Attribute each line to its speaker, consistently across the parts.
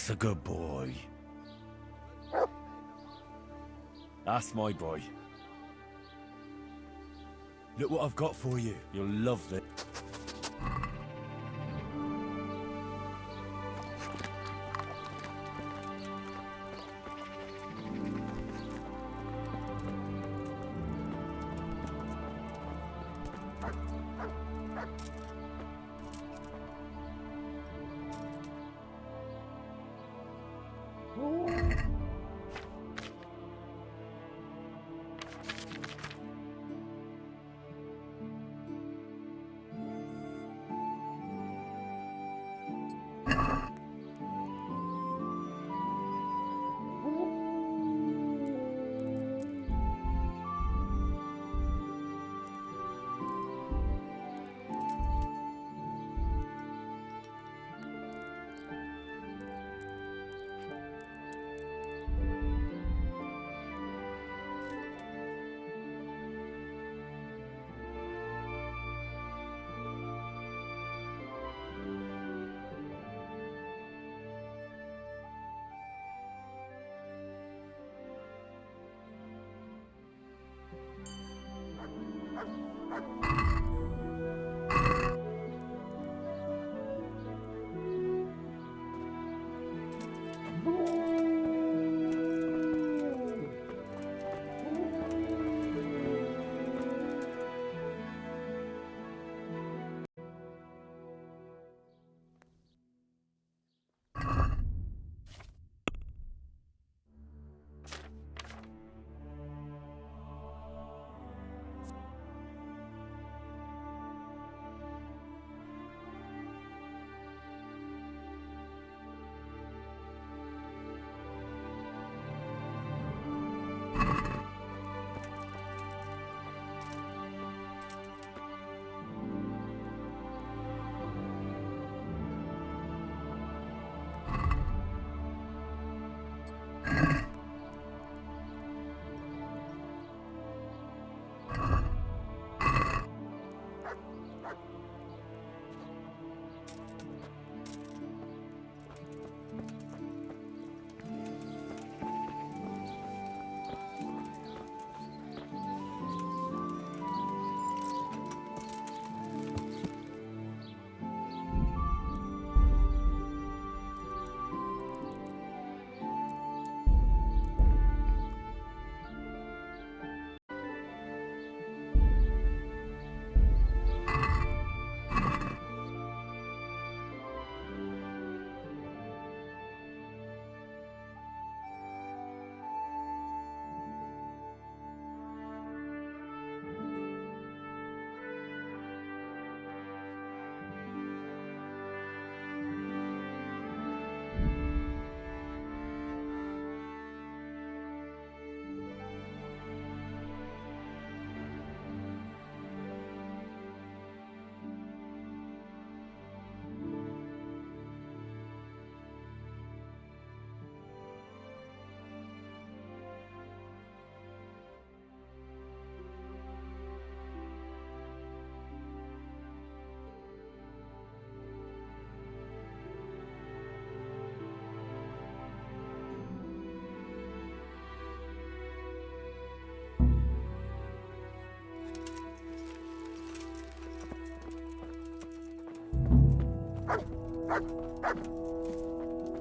Speaker 1: That's a good boy. That's my boy. Look what I've got for you. You'll love this.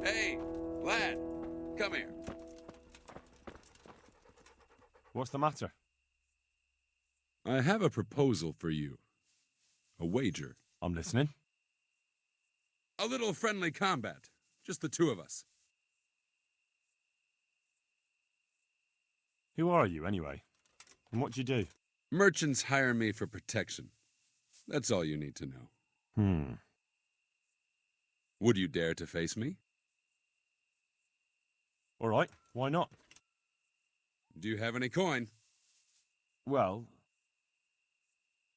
Speaker 2: Hey, lad, come here.
Speaker 1: What's the matter?
Speaker 2: I have a proposal for you. A wager.
Speaker 1: I'm listening.
Speaker 2: A little friendly combat. Just the two of us.
Speaker 1: Who are you, anyway? And what do you do?
Speaker 2: Merchants hire me for protection. That's all you need to know. Would you dare to face me?
Speaker 1: All right, why not?
Speaker 2: Do you have any coin?
Speaker 1: Well,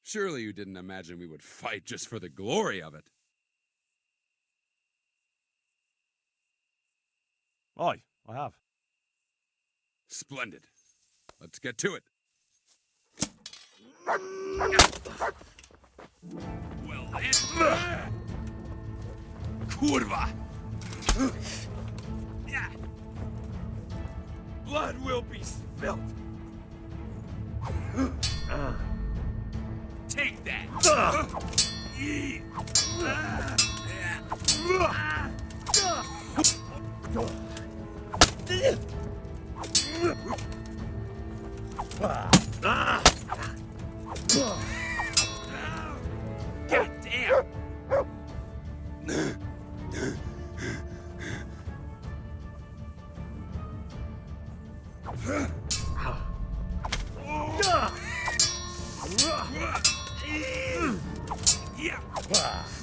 Speaker 2: Surely you didn't imagine we would fight just for the glory of it.
Speaker 1: aye, I have.
Speaker 2: Splendid. Let's get to it. Well then. Kurva!
Speaker 3: blood will be spilt. Take that. God damn. Yeah. Dear God.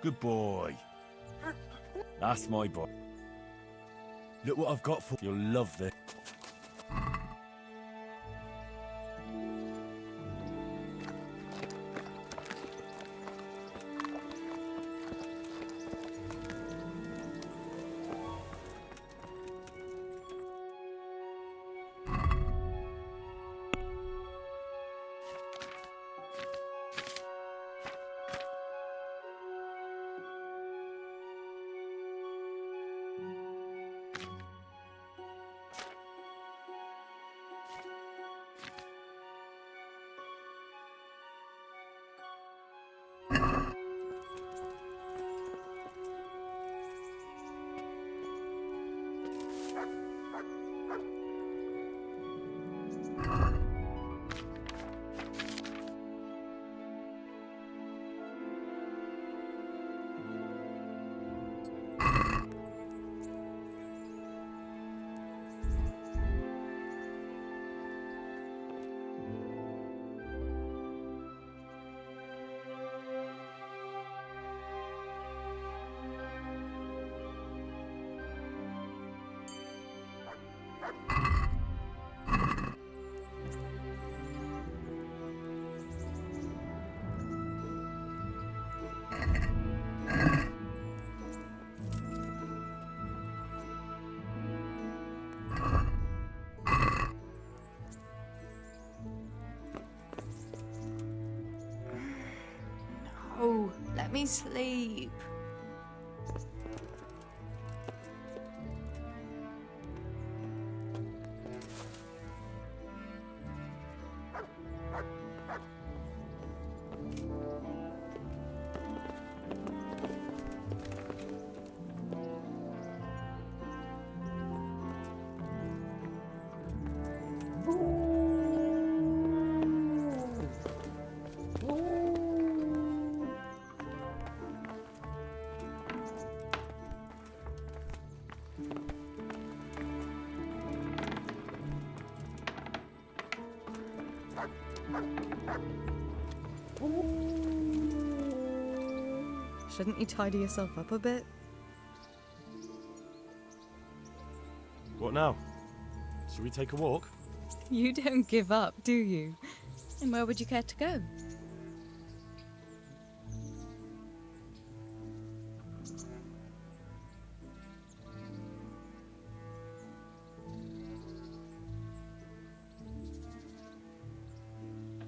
Speaker 1: Good boy. That's my boy. Look what I've got for you. You'll love this.
Speaker 4: Oh, let me sleep.
Speaker 5: Shouldn't you tidy yourself up a bit?
Speaker 1: What now? Should we take a walk?
Speaker 5: You don't give up, do you? And where would you care to go?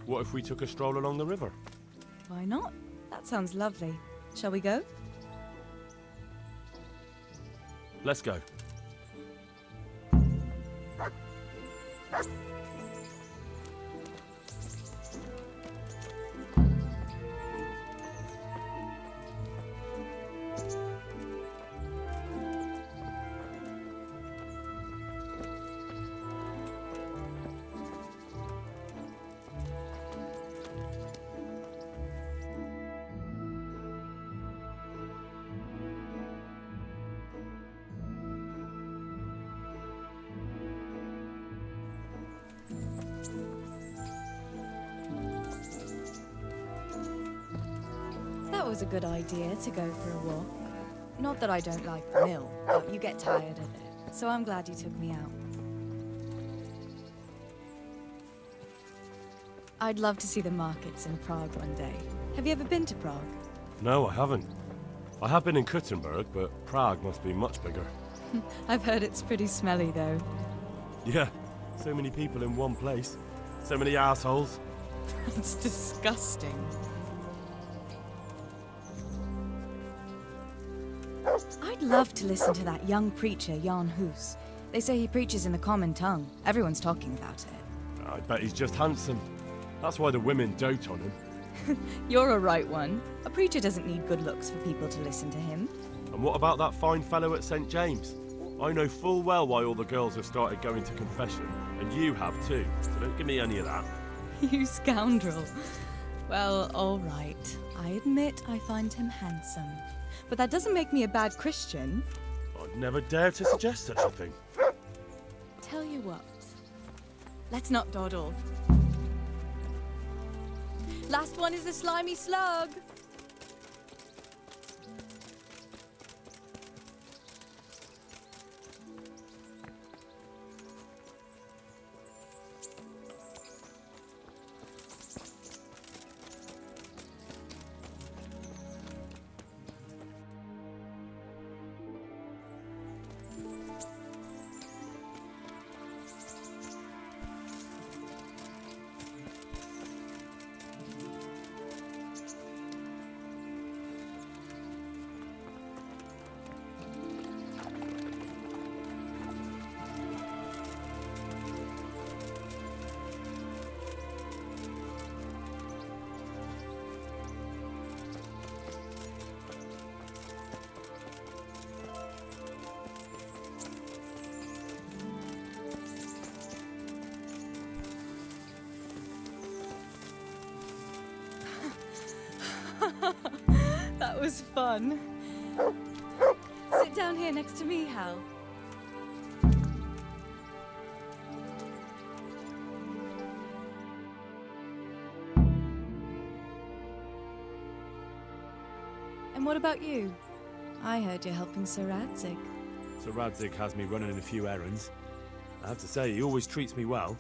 Speaker 1: What if we took a stroll along the river?
Speaker 5: Why not? That sounds lovely. Shall we go?
Speaker 1: Let's go.
Speaker 5: That was a good idea to go for a walk. Not that I don't like the mill, but you get tired of it. So I'm glad you took me out. I'd love to see the markets in Prague one day. Have you ever been to Prague?
Speaker 1: No, I haven't. I have been in Kuttenberg, but Prague must be much bigger.
Speaker 5: I've heard it's pretty smelly though.
Speaker 1: Yeah, so many people in one place. So many assholes.
Speaker 5: It's disgusting. I'd love to listen to that young preacher, Jan Hus. They say he preaches in the common tongue. Everyone's talking about it.
Speaker 1: I bet he's just handsome. That's why the women dote on him.
Speaker 5: You're a right one. A preacher doesn't need good looks for people to listen to him.
Speaker 1: And what about that fine fellow at St. James? I know full well why all the girls have started going to confession, and you have too, so don't give me any of that.
Speaker 5: You scoundrel. Well, all right. I admit I find him handsome. But that doesn't make me a bad Christian.
Speaker 1: I'd never dare to suggest such a thing.
Speaker 5: Tell you what. Let's not dawdle. Last one is a slimy slug. fun. Sit down here next to me, Hal. And what about you? I heard you're helping Sir Radzig.
Speaker 1: So Radzig has me running a few errands. I have to say, he always treats me well,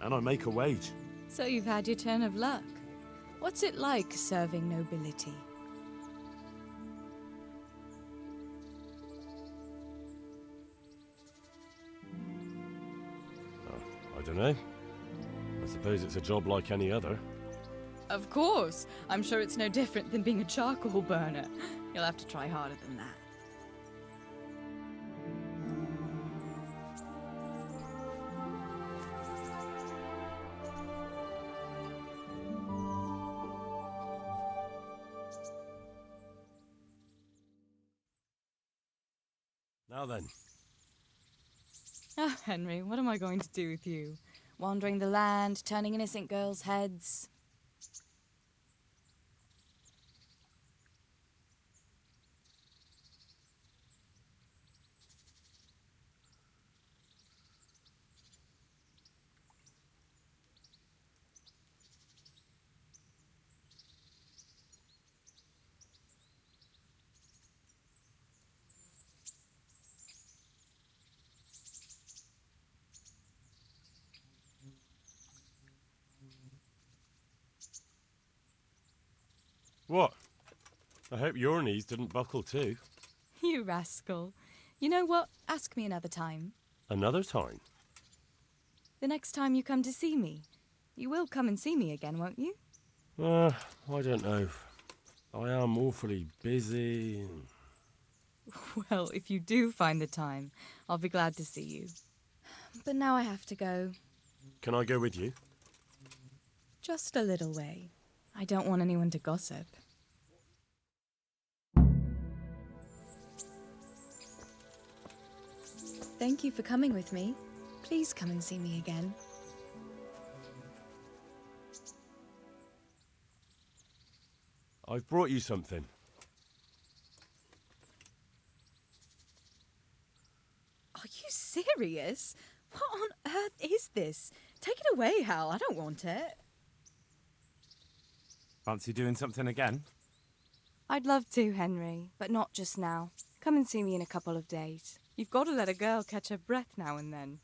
Speaker 1: and I make a wage.
Speaker 5: So you've had your turn of luck. What's it like serving nobility?
Speaker 1: I don't know. I suppose it's a job like any other.
Speaker 5: Of course! I'm sure it's no different than being a charcoal burner. You'll have to try harder than that.
Speaker 1: Now then,
Speaker 5: Ah, Henry, what am I going to do with you? Wandering the land, turning innocent girls' heads.
Speaker 1: what? I hope your knees didn't buckle too.
Speaker 5: You rascal. You know what? Ask me another time.
Speaker 1: Another time?
Speaker 5: The next time you come to see me. You will come and see me again, won't you?
Speaker 1: I don't know. I am awfully busy.
Speaker 5: Well, if you do find the time, I'll be glad to see you. But now I have to go.
Speaker 1: Can I go with you?
Speaker 5: Just a little way. I don't want anyone to gossip. Thank you for coming with me. Please come and see me again.
Speaker 1: I've brought you something.
Speaker 5: Are you serious? What on earth is this? Take it away, Hal. I don't want it.
Speaker 6: Fancy doing something again?
Speaker 5: I'd love to, Henry, but not just now. Come and see me in a couple of days. You've got to let a girl catch her breath now and then.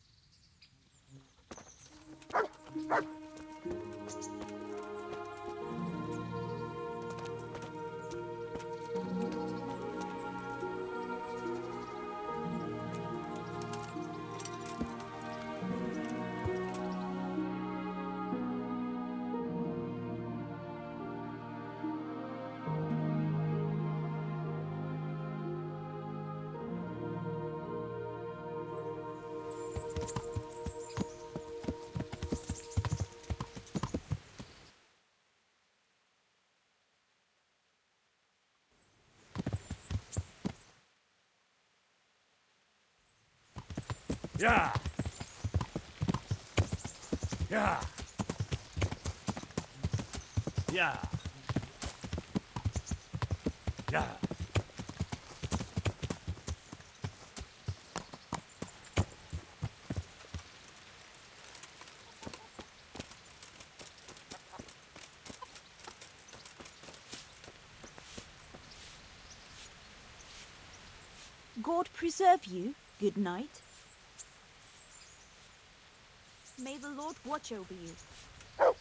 Speaker 1: Yeah! Yeah! Yeah! Yeah!
Speaker 7: God preserve you. Good night. May the Lord watch over you.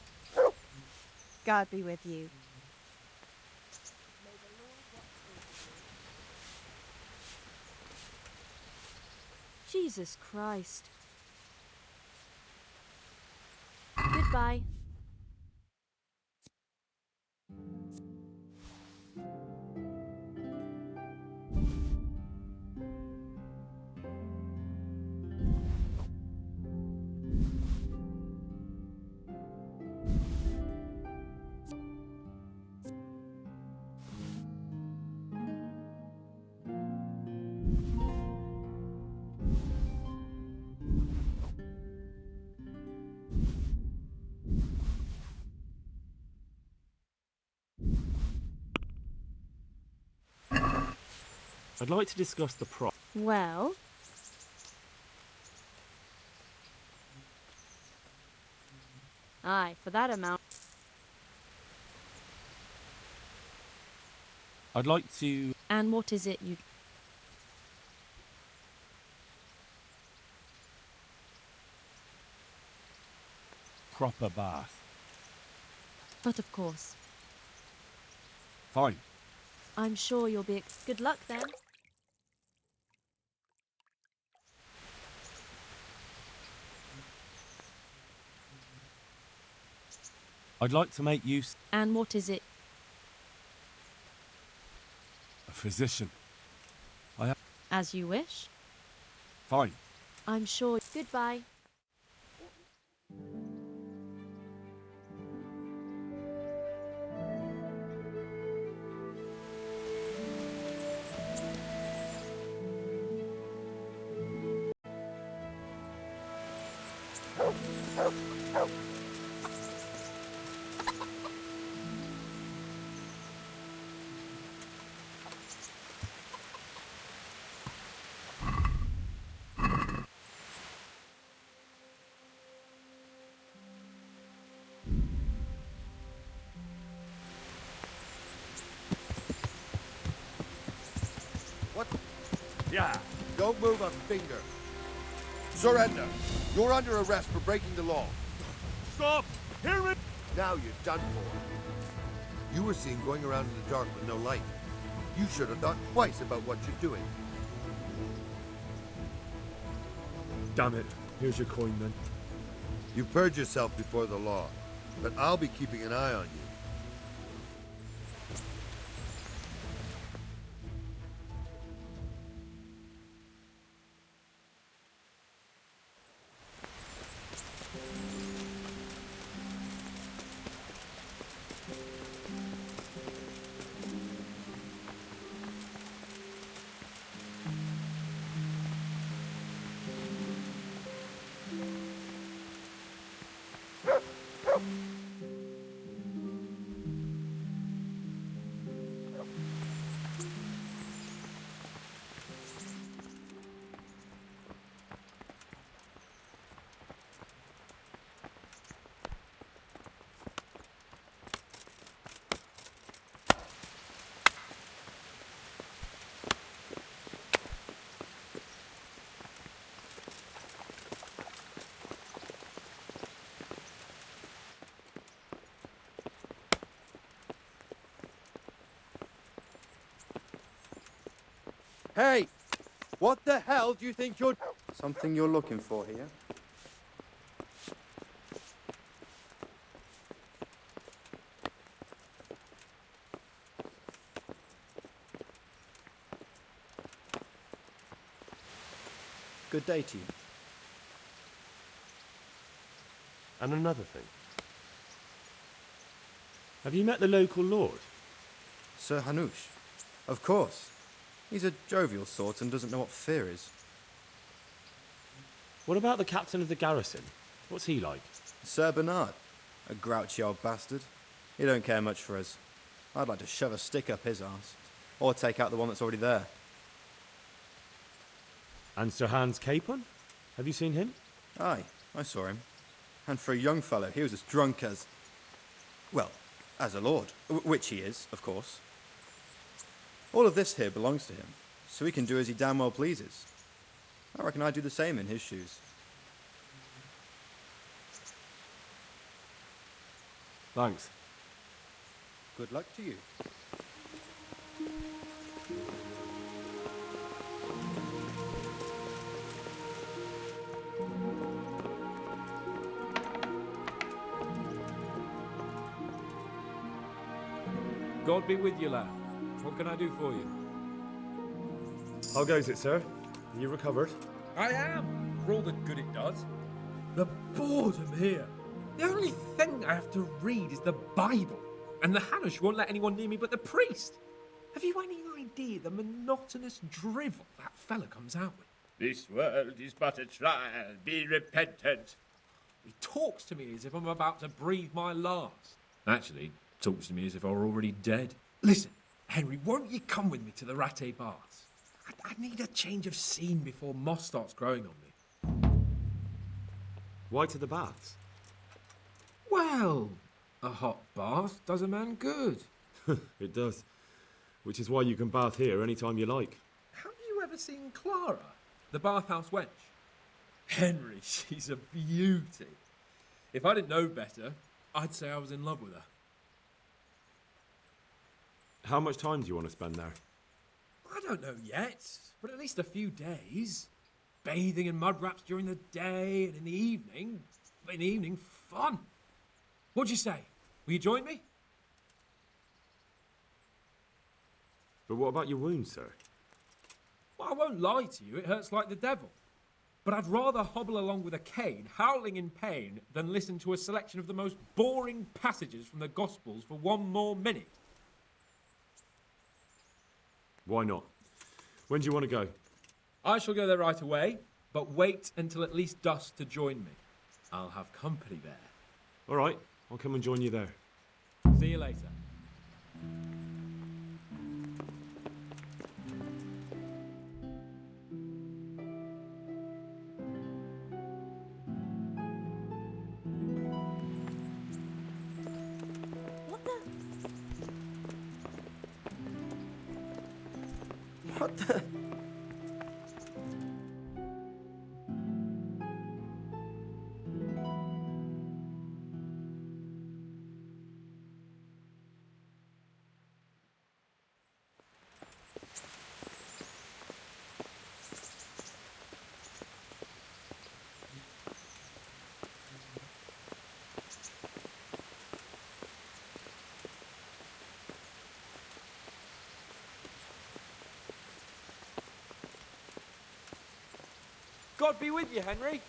Speaker 5: God be with you.
Speaker 7: Jesus Christ. Goodbye.
Speaker 1: I'd like to discuss the price.
Speaker 7: Well, aye, for that amount.
Speaker 1: I'd like to...
Speaker 7: And what is it you...
Speaker 1: proper bath.
Speaker 7: But of course,
Speaker 2: Fine.
Speaker 7: I'm sure you'll be... Good luck then.
Speaker 1: I'd like to make use...
Speaker 7: And what is it?
Speaker 2: A physician.
Speaker 7: As you wish.
Speaker 2: Fine.
Speaker 7: I'm sure... Goodbye.
Speaker 8: What?
Speaker 1: Yeah.
Speaker 8: Don't move a finger. Surrender. You're under arrest for breaking the law.
Speaker 1: Stop! Hear me!
Speaker 8: Now you're done for. You were seen going around in the dark with no light. You should have thought twice about what you're doing.
Speaker 1: Damn it. Here's your coin then.
Speaker 8: You purged yourself before the law, but I'll be keeping an eye on you.
Speaker 9: Hey! What the hell do you think you're... Something you're looking for here? Good day to you.
Speaker 1: And another thing. Have you met the local lord?
Speaker 9: Sir Hanush. Of course. He's a jovial sort and doesn't know what fear is.
Speaker 1: What about the captain of the garrison? What's he like?
Speaker 9: Sir Bernard. A grouchy old bastard. He don't care much for us. I'd like to shove a stick up his arse. Or take out the one that's already there.
Speaker 1: And Sir Hans Capon? Have you seen him?
Speaker 9: Aye, I saw him. And for a young fellow, he was as drunk as... Well, as a lord. Which he is, of course. All of this here belongs to him, so he can do as he damn well pleases. I reckon I'd do the same in his shoes.
Speaker 1: Thanks.
Speaker 9: Good luck to you.
Speaker 3: God be with you, lad. What can I do for you?
Speaker 1: How goes it, sir? Are you recovered?
Speaker 3: I am, for all the good it does. The boredom here. The only thing I have to read is the Bible, and the Hanush won't let anyone near me but the priest. Have you any idea the monotonous drivel that fella comes out with? This world is but a trial, be repentant. He talks to me as if I'm about to breathe my last. Actually, talks to me as if I were already dead. Listen, Henry, won't you come with me to the Ratte Baths? I need a change of scene before moss starts growing on me.
Speaker 1: Why to the baths?
Speaker 3: Well, a hot bath does a man good.
Speaker 1: It does. Which is why you can bath here anytime you like.
Speaker 3: Have you ever seen Clara, the bathhouse wench? Henry, she's a beauty. If I didn't know better, I'd say I was in love with her.
Speaker 1: How much time do you want to spend there?
Speaker 3: I don't know yet, but at least a few days. Bathing in mud wraps during the day, and in the evening, fun. What'd you say? Will you join me?
Speaker 1: But what about your wound, sir?
Speaker 3: Well, I won't lie to you, it hurts like the devil. But I'd rather hobble along with a cane, howling in pain, than listen to a selection of the most boring passages from the Gospels for one more minute.
Speaker 1: Why not? When do you want to go?
Speaker 3: I shall go there right away, but wait until at least dusk to join me. I'll have company there.
Speaker 1: All right, I'll come and join you there.
Speaker 3: See you later.
Speaker 9: What the?
Speaker 3: God be with you, Henry.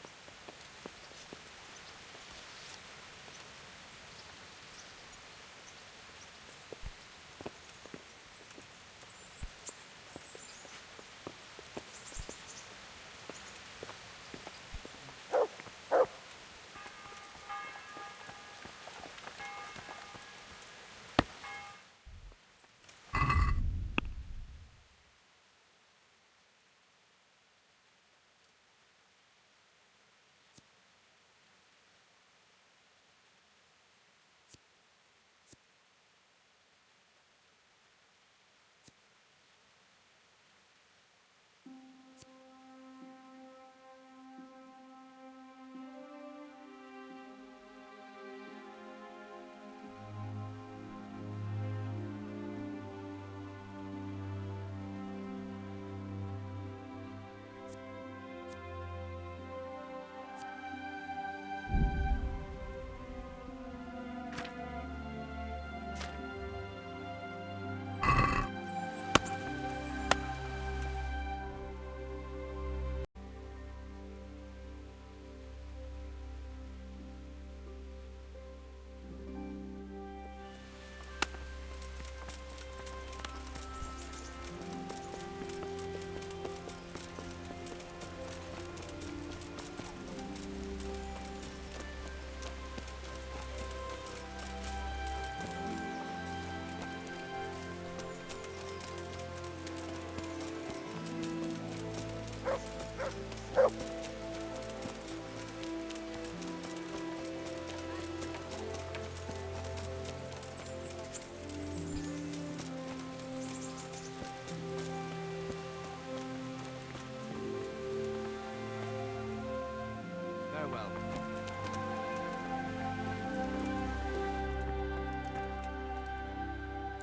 Speaker 8: Farewell.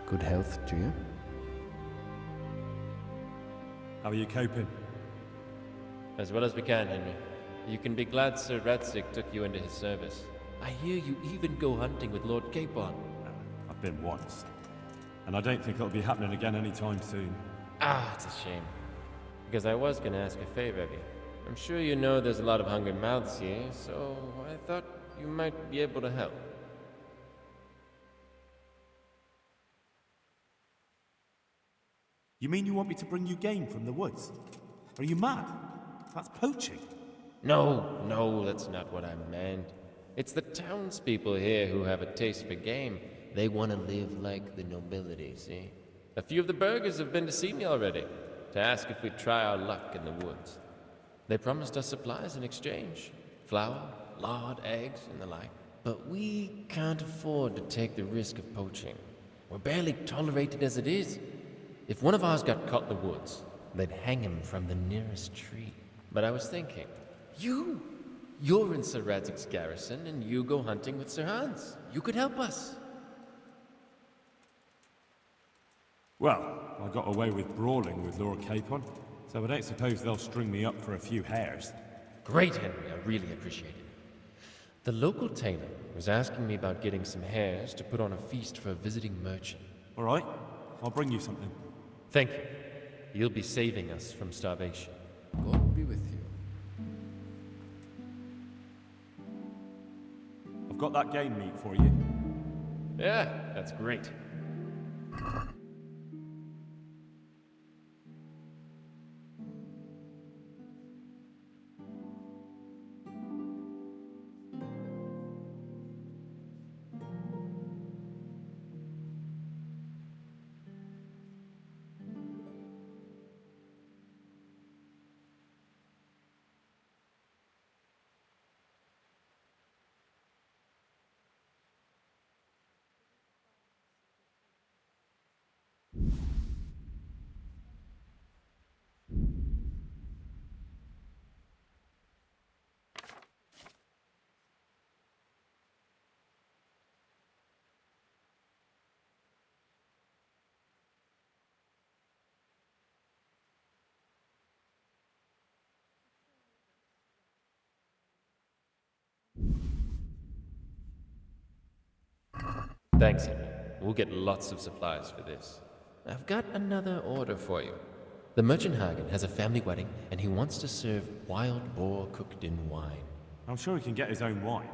Speaker 10: Good health to you.
Speaker 6: How are you coping?
Speaker 11: As well as we can, Henry. You can be glad Sir Radzic took you into his service. I hear you even go hunting with Lord Capon.
Speaker 6: I've been once. And I don't think it'll be happening again anytime soon.
Speaker 11: Ah, it's a shame. Because I was gonna ask a favor of you. I'm sure you know there's a lot of hungry mouths here, so I thought you might be able to help.
Speaker 12: You mean you want me to bring you game from the woods? Are you mad? That's poaching.
Speaker 11: No, that's not what I meant. It's the townspeople here who have a taste for game. They want to live like the nobility, see? A few of the burghers have been to see me already. to ask if we'd try our luck in the woods. They promised us supplies in exchange. Flour, lard, eggs, and the like. But we can't afford to take the risk of poaching. We're barely tolerated as it is. If one of ours got caught in the woods, they'd hang him from the nearest tree. But I was thinking, you're in Sir Radzig's garrison, and you go hunting with Sir Hans. You could help us.
Speaker 6: Well, I got away with brawling with Lord Capon, so I don't suppose they'll string me up for a few hares.
Speaker 11: Great, Henry. I really appreciate it. The local tailor was asking me about getting some hares to put on a feast for a visiting merchant.
Speaker 6: All right, I'll bring you something.
Speaker 11: Thank you. You'll be saving us from starvation. God be with you.
Speaker 6: I've got that game meat for you.
Speaker 11: Yeah, that's great. Thanks, Henry. We'll get lots of supplies for this. I've got another order for you. The merchant Hagen has a family wedding, and he wants to serve wild boar cooked in wine.
Speaker 6: I'm sure he can get his own wine.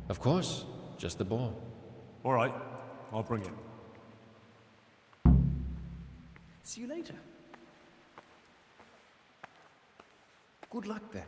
Speaker 11: Of course, just the boar.
Speaker 6: All right, I'll bring it.
Speaker 10: See you later. Good luck then.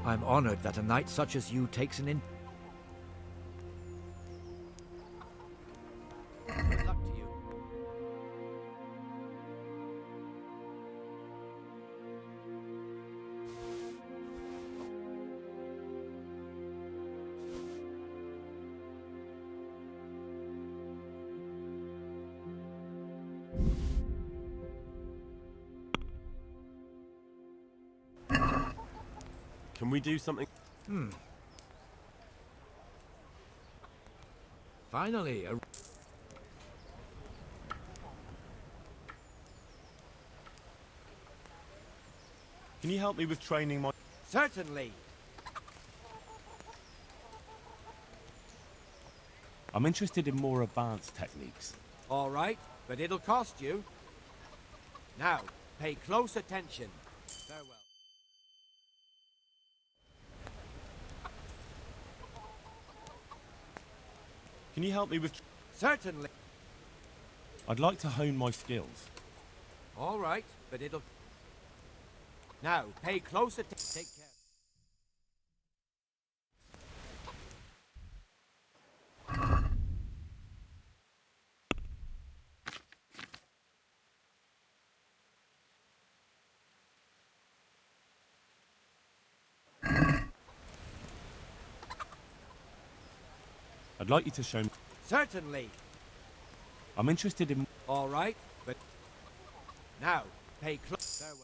Speaker 13: I'm honored that a knight such as you takes an in... Good luck to you.
Speaker 1: Can we do something?
Speaker 13: Finally, a...
Speaker 1: Can you help me with training my...
Speaker 13: Certainly.
Speaker 6: I'm interested in more advanced techniques.
Speaker 13: All right, but it'll cost you. Now, pay close attention. Farewell.
Speaker 1: Can you help me with...
Speaker 13: Certainly.
Speaker 6: I'd like to hone my skills.
Speaker 13: All right, but it'll... Now, pay close attention. Take care.
Speaker 6: I'd like you to show me...
Speaker 13: Certainly.
Speaker 6: I'm interested in...
Speaker 13: All right, but now pay close. Farewell.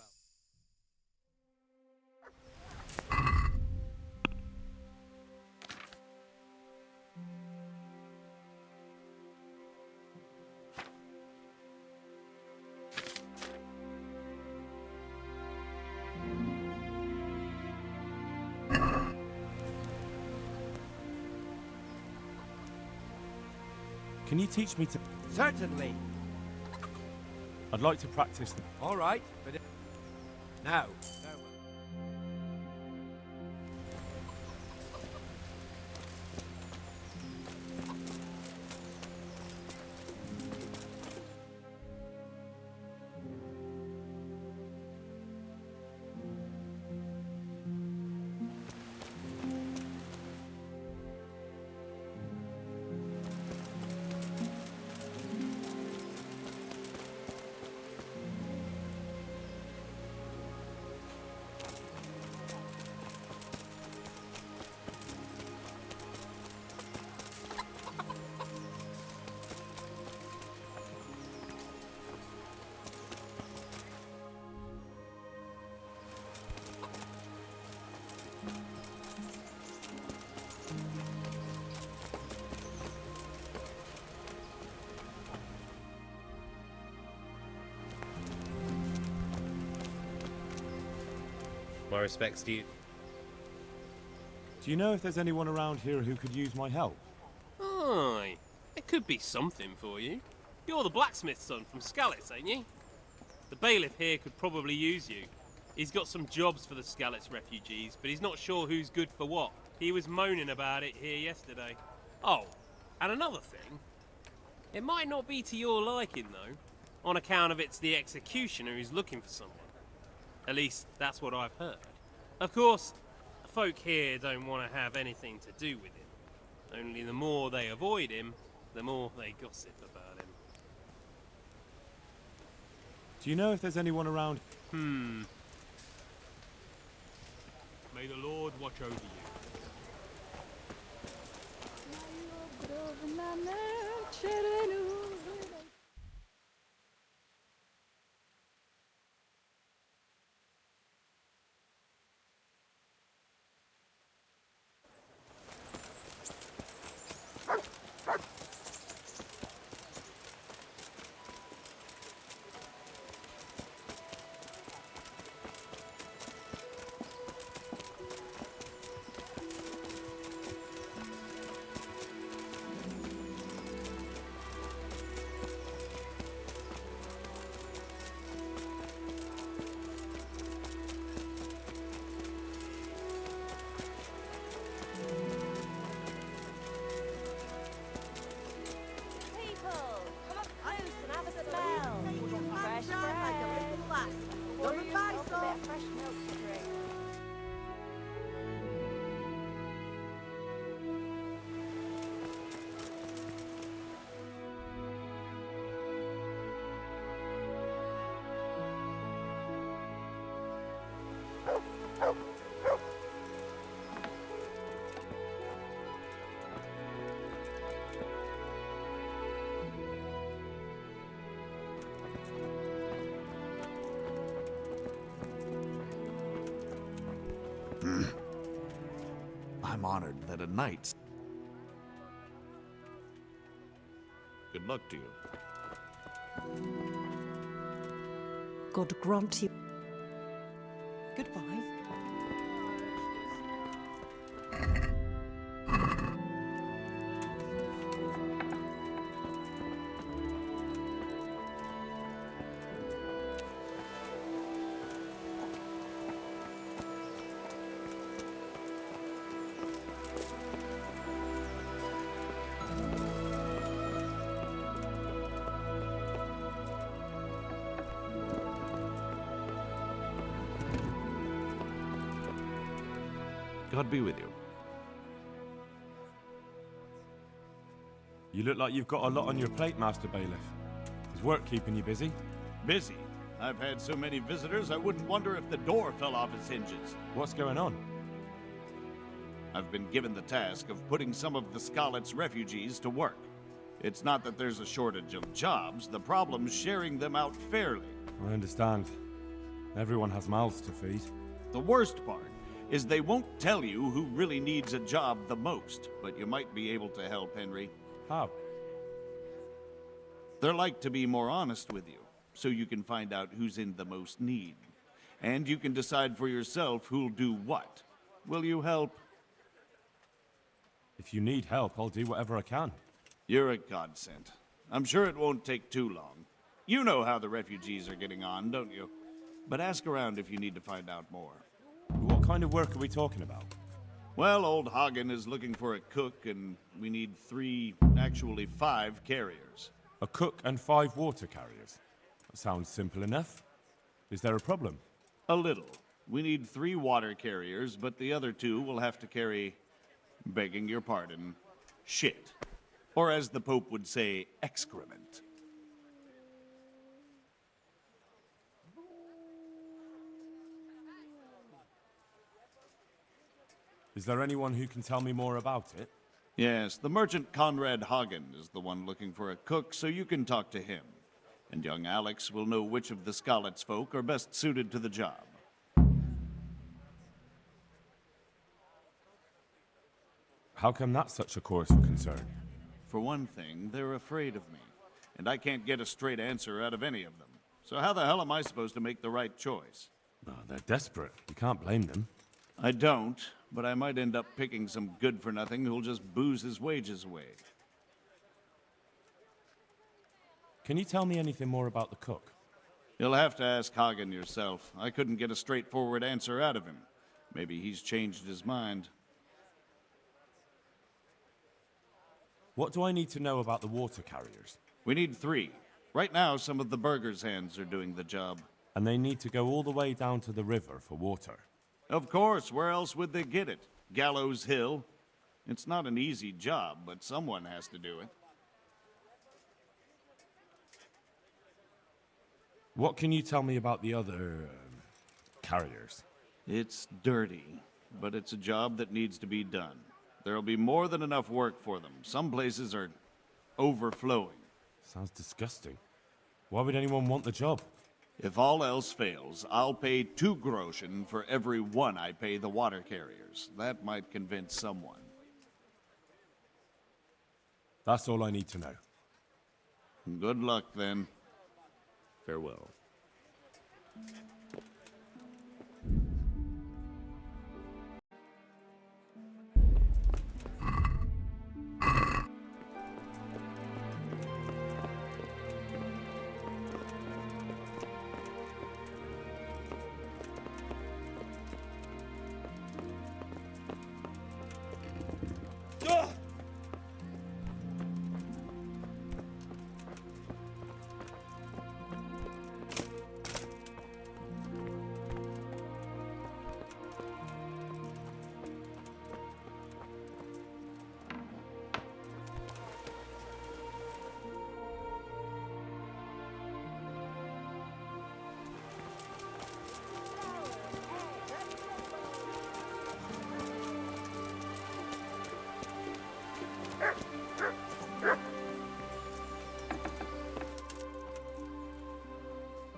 Speaker 6: Can you teach me to...
Speaker 13: Certainly.
Speaker 6: I'd like to practice...
Speaker 13: All right, but now farewell.
Speaker 14: My respects to you.
Speaker 6: Do you know if there's anyone around here who could use my help?
Speaker 15: Aye, it could be something for you. You're the blacksmith's son from Skalitz, ain't you? The bailiff here could probably use you. He's got some jobs for the Skalitz refugees, but he's not sure who's good for what. He was moaning about it here yesterday. Oh, and another thing. It might not be to your liking, though, on account of it's the executioner who's looking for someone. At least, that's what I've heard. Of course, folk here don't want to have anything to do with him. Only the more they avoid him, the more they gossip about him.
Speaker 6: Do you know if there's anyone around?
Speaker 15: May the Lord watch over you.
Speaker 16: I'm honored that a knight... Good luck to you.
Speaker 17: God grant you... Goodbye.
Speaker 16: God be with you.
Speaker 6: You look like you've got a lot on your plate, Master Bailiff. Is work keeping you busy?
Speaker 18: Busy? I've had so many visitors, I wouldn't wonder if the door fell off its hinges.
Speaker 6: What's going on?
Speaker 18: I've been given the task of putting some of the Scarlet's refugees to work. It's not that there's a shortage of jobs, the problem's sharing them out fairly.
Speaker 6: I understand. Everyone has mouths to feed.
Speaker 18: The worst part is they won't tell you who really needs a job the most, but you might be able to help, Henry.
Speaker 6: How?
Speaker 18: They're like to be more honest with you, so you can find out who's in the most need. And you can decide for yourself who'll do what. Will you help?
Speaker 6: If you need help, I'll do whatever I can.
Speaker 18: You're a godsend. I'm sure it won't take too long. You know how the refugees are getting on, don't you? But ask around if you need to find out more.
Speaker 6: What kind of work are we talking about?
Speaker 18: Well, old Hagen is looking for a cook, and we need 5 carriers.
Speaker 6: A cook and 5 water carriers? That sounds simple enough. Is there a problem?
Speaker 18: A little. We need 3 water carriers, but the other 2 will have to carry, begging your pardon, shit. Or as the Pope would say, excrement.
Speaker 6: Is there anyone who can tell me more about it?
Speaker 18: Yes, the merchant Conrad Hagen is the one looking for a cook, so you can talk to him. And young Alex will know which of the Scarlet's folk are best suited to the job.
Speaker 6: How come that's such a cause for concern?
Speaker 18: For one thing, they're afraid of me, and I can't get a straight answer out of any of them. So how the hell am I supposed to make the right choice?
Speaker 6: Oh, they're desperate. You can't blame them.
Speaker 18: I don't, but I might end up picking some good-for-nothing who'll just booze his wages away.
Speaker 6: Can you tell me anything more about the cook?
Speaker 18: You'll have to ask Hagen yourself. I couldn't get a straightforward answer out of him. Maybe he's changed his mind.
Speaker 6: What do I need to know about the water carriers?
Speaker 18: We need 3. Right now, some of the burgers' hands are doing the job.
Speaker 6: And they need to go all the way down to the river for water?
Speaker 18: Of course, where else would they get it? Gallows Hill? It's not an easy job, but someone has to do it.
Speaker 6: What can you tell me about the other carriers?
Speaker 18: It's dirty, but it's a job that needs to be done. There'll be more than enough work for them. Some places are overflowing.
Speaker 6: Sounds disgusting. Why would anyone want the job?
Speaker 18: If all else fails, I'll pay 2 groschen for every 1 I pay the water carriers. That might convince someone.
Speaker 6: That's all I need to know.
Speaker 18: Good luck, then.
Speaker 16: Farewell.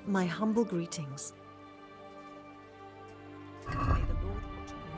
Speaker 17: My humble greetings. May the Lord watch over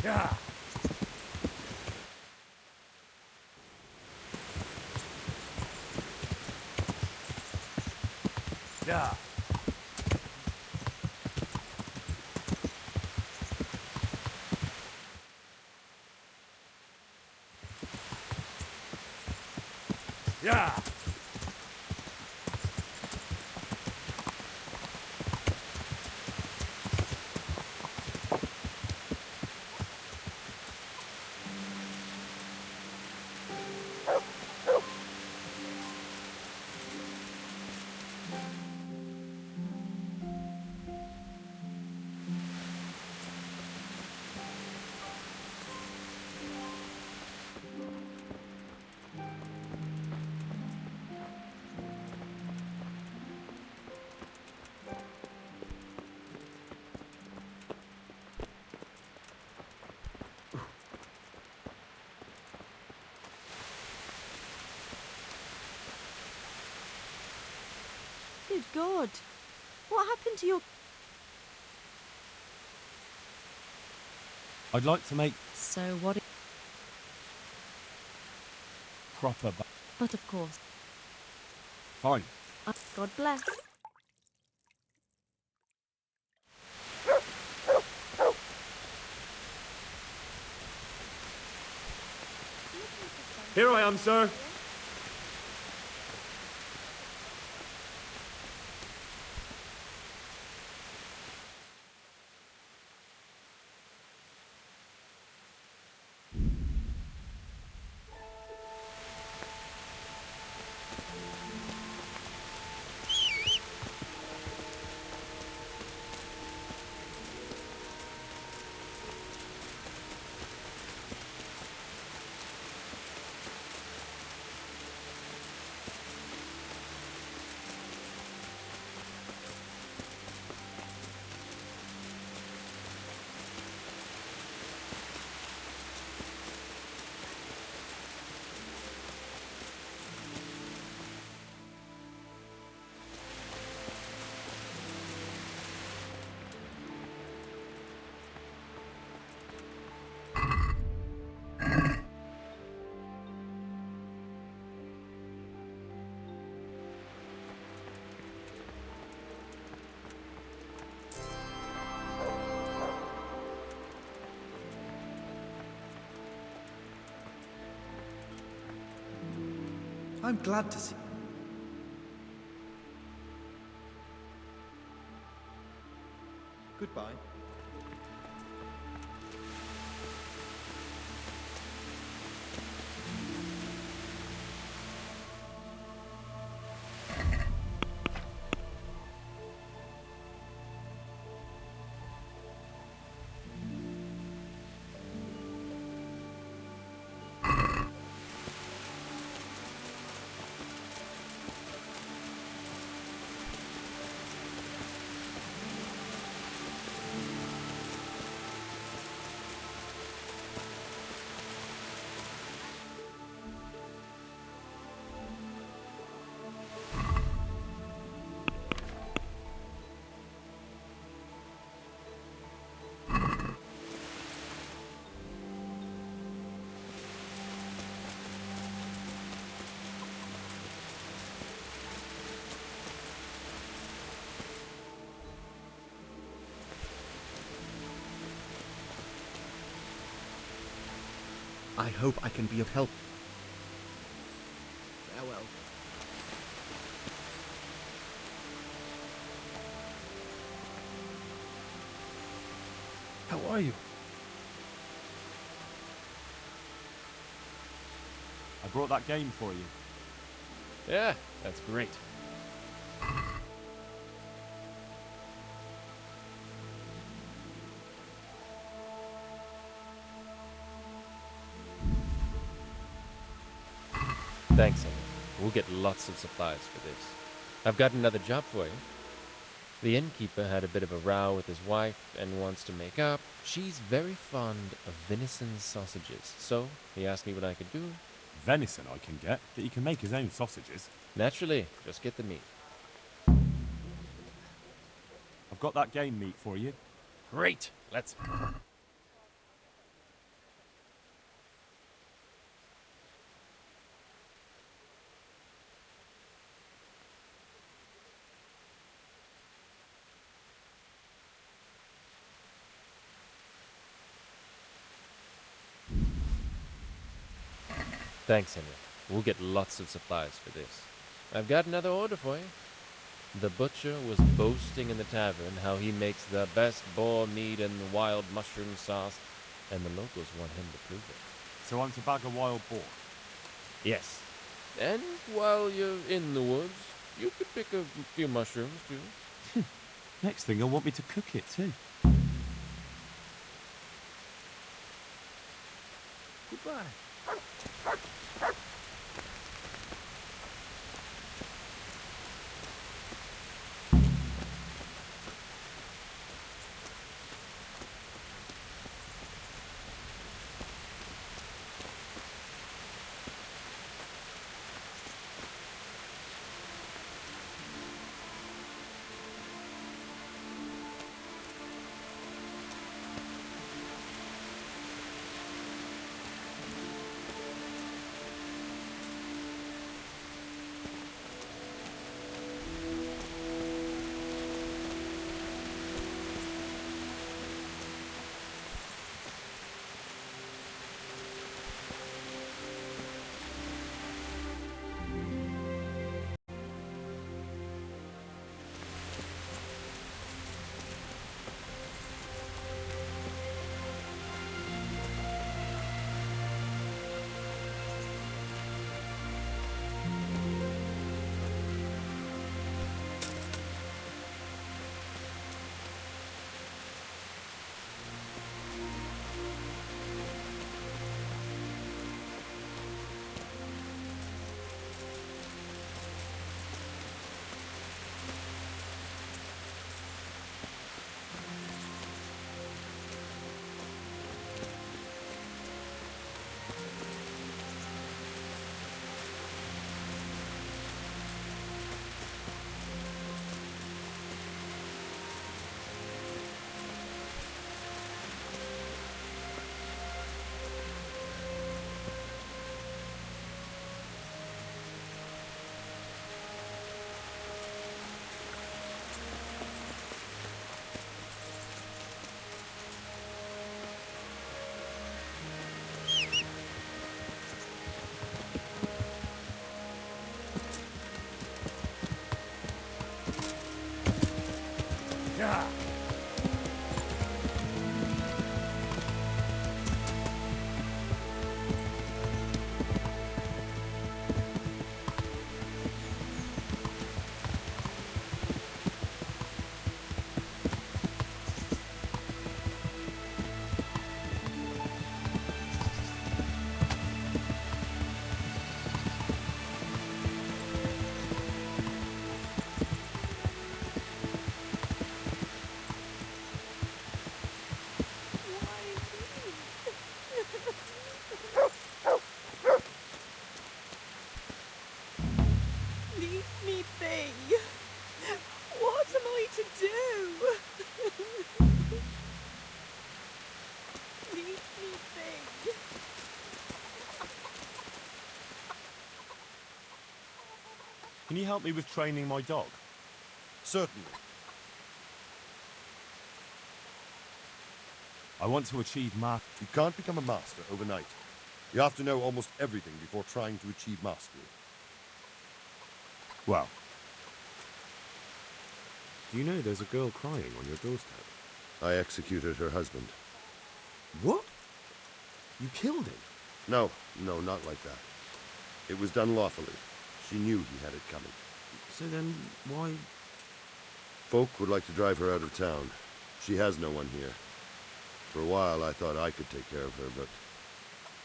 Speaker 1: Yeah. Yeah. Yeah.
Speaker 7: Good God. What happened to your...
Speaker 6: I'd like to make
Speaker 17: So what?
Speaker 6: proper.
Speaker 17: But of course.
Speaker 6: Fine.
Speaker 7: God bless.
Speaker 1: Here I am, sir.
Speaker 10: I'm glad to see.
Speaker 9: Goodbye.
Speaker 10: I hope I can be of help. Farewell.
Speaker 1: How are you?
Speaker 6: I brought that game for you.
Speaker 11: Yeah, that's great. Thanks, Henry. We'll get lots of supplies for this. I've got another job for you. The innkeeper had a bit of a row with his wife and wants to make up. She's very fond of venison sausages, so he asked me what I could do.
Speaker 6: Venison I can get, but he can make his own sausages.
Speaker 11: Naturally, just get the meat.
Speaker 6: I've got that game meat for you.
Speaker 11: Great, let's... Thanks, Henry. We'll get lots of supplies for this. I've got another order for you. The butcher was boasting in the tavern how he makes the best boar meat and the wild mushroom sauce, and the locals want him to prove it.
Speaker 6: So I'm to bag a wild boar?
Speaker 11: Yes. And while you're in the woods, you could pick a few mushrooms, too.
Speaker 6: Next thing, you'll want me to cook it, too.
Speaker 13: Goodbye.
Speaker 1: Yeah.
Speaker 5: Leave me be. What am I to do? Leave me be.
Speaker 6: Can you help me with training my dog?
Speaker 8: Certainly.
Speaker 6: I want to achieve
Speaker 8: You can't become a master overnight. You have to know almost everything before trying to achieve mastery.
Speaker 6: Well,
Speaker 16: Do you know there's a girl crying on your doorstep?
Speaker 8: I executed her husband.
Speaker 16: What? You killed him?
Speaker 8: No, not like that. It was done lawfully. She knew he had it coming.
Speaker 16: So then, why...
Speaker 8: Folk would like to drive her out of town. She has no one here. For a while, I thought I could take care of her, but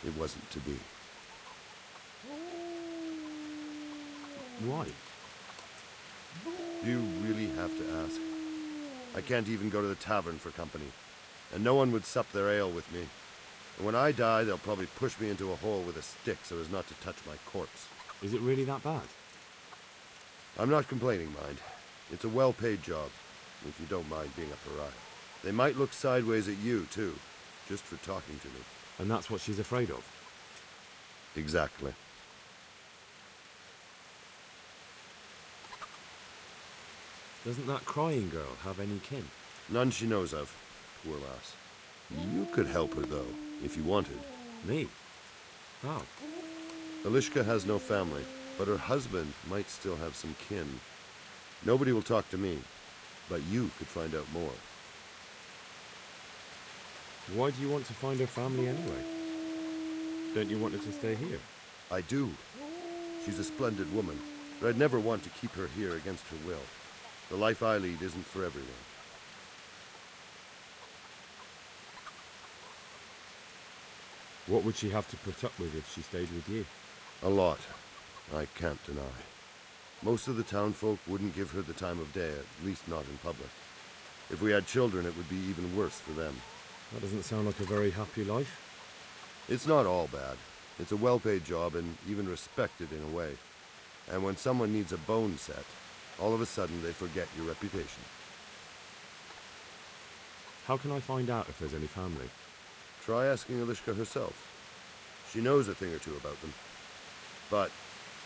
Speaker 8: it wasn't to be.
Speaker 16: Why?
Speaker 8: You really have to ask. I can't even go to the tavern for company, and no one would sup their ale with me. And when I die, they'll probably push me into a hole with a stick so as not to touch my corpse.
Speaker 16: Is it really that bad?
Speaker 8: I'm not complaining, mind. It's a well-paid job, if you don't mind being a pariah. They might look sideways at you, too, just for talking to me.
Speaker 16: And that's what she's afraid of?
Speaker 8: Exactly.
Speaker 16: Doesn't that crying girl have any kin?
Speaker 8: None she knows of, poor lass. You could help her, though, if you wanted.
Speaker 16: Me? How?
Speaker 8: Elishka has no family, but her husband might still have some kin. Nobody will talk to me, but you could find out more.
Speaker 16: Why do you want to find her family anyway? Don't you want her to stay here?
Speaker 8: I do. She's a splendid woman, but I'd never want to keep her here against her will. The life I lead isn't for everyone.
Speaker 16: What would she have to put up with if she stayed with you?
Speaker 8: A lot. I can't deny. Most of the townfolk wouldn't give her the time of day, at least not in public. If we had children, it would be even worse for them.
Speaker 16: That doesn't sound like a very happy life.
Speaker 8: It's not all bad. It's a well-paid job and even respected in a way. And when someone needs a bone set, all of a sudden they forget your reputation.
Speaker 16: How can I find out if there's any family?
Speaker 8: Try asking Elishka herself. She knows a thing or two about them. But,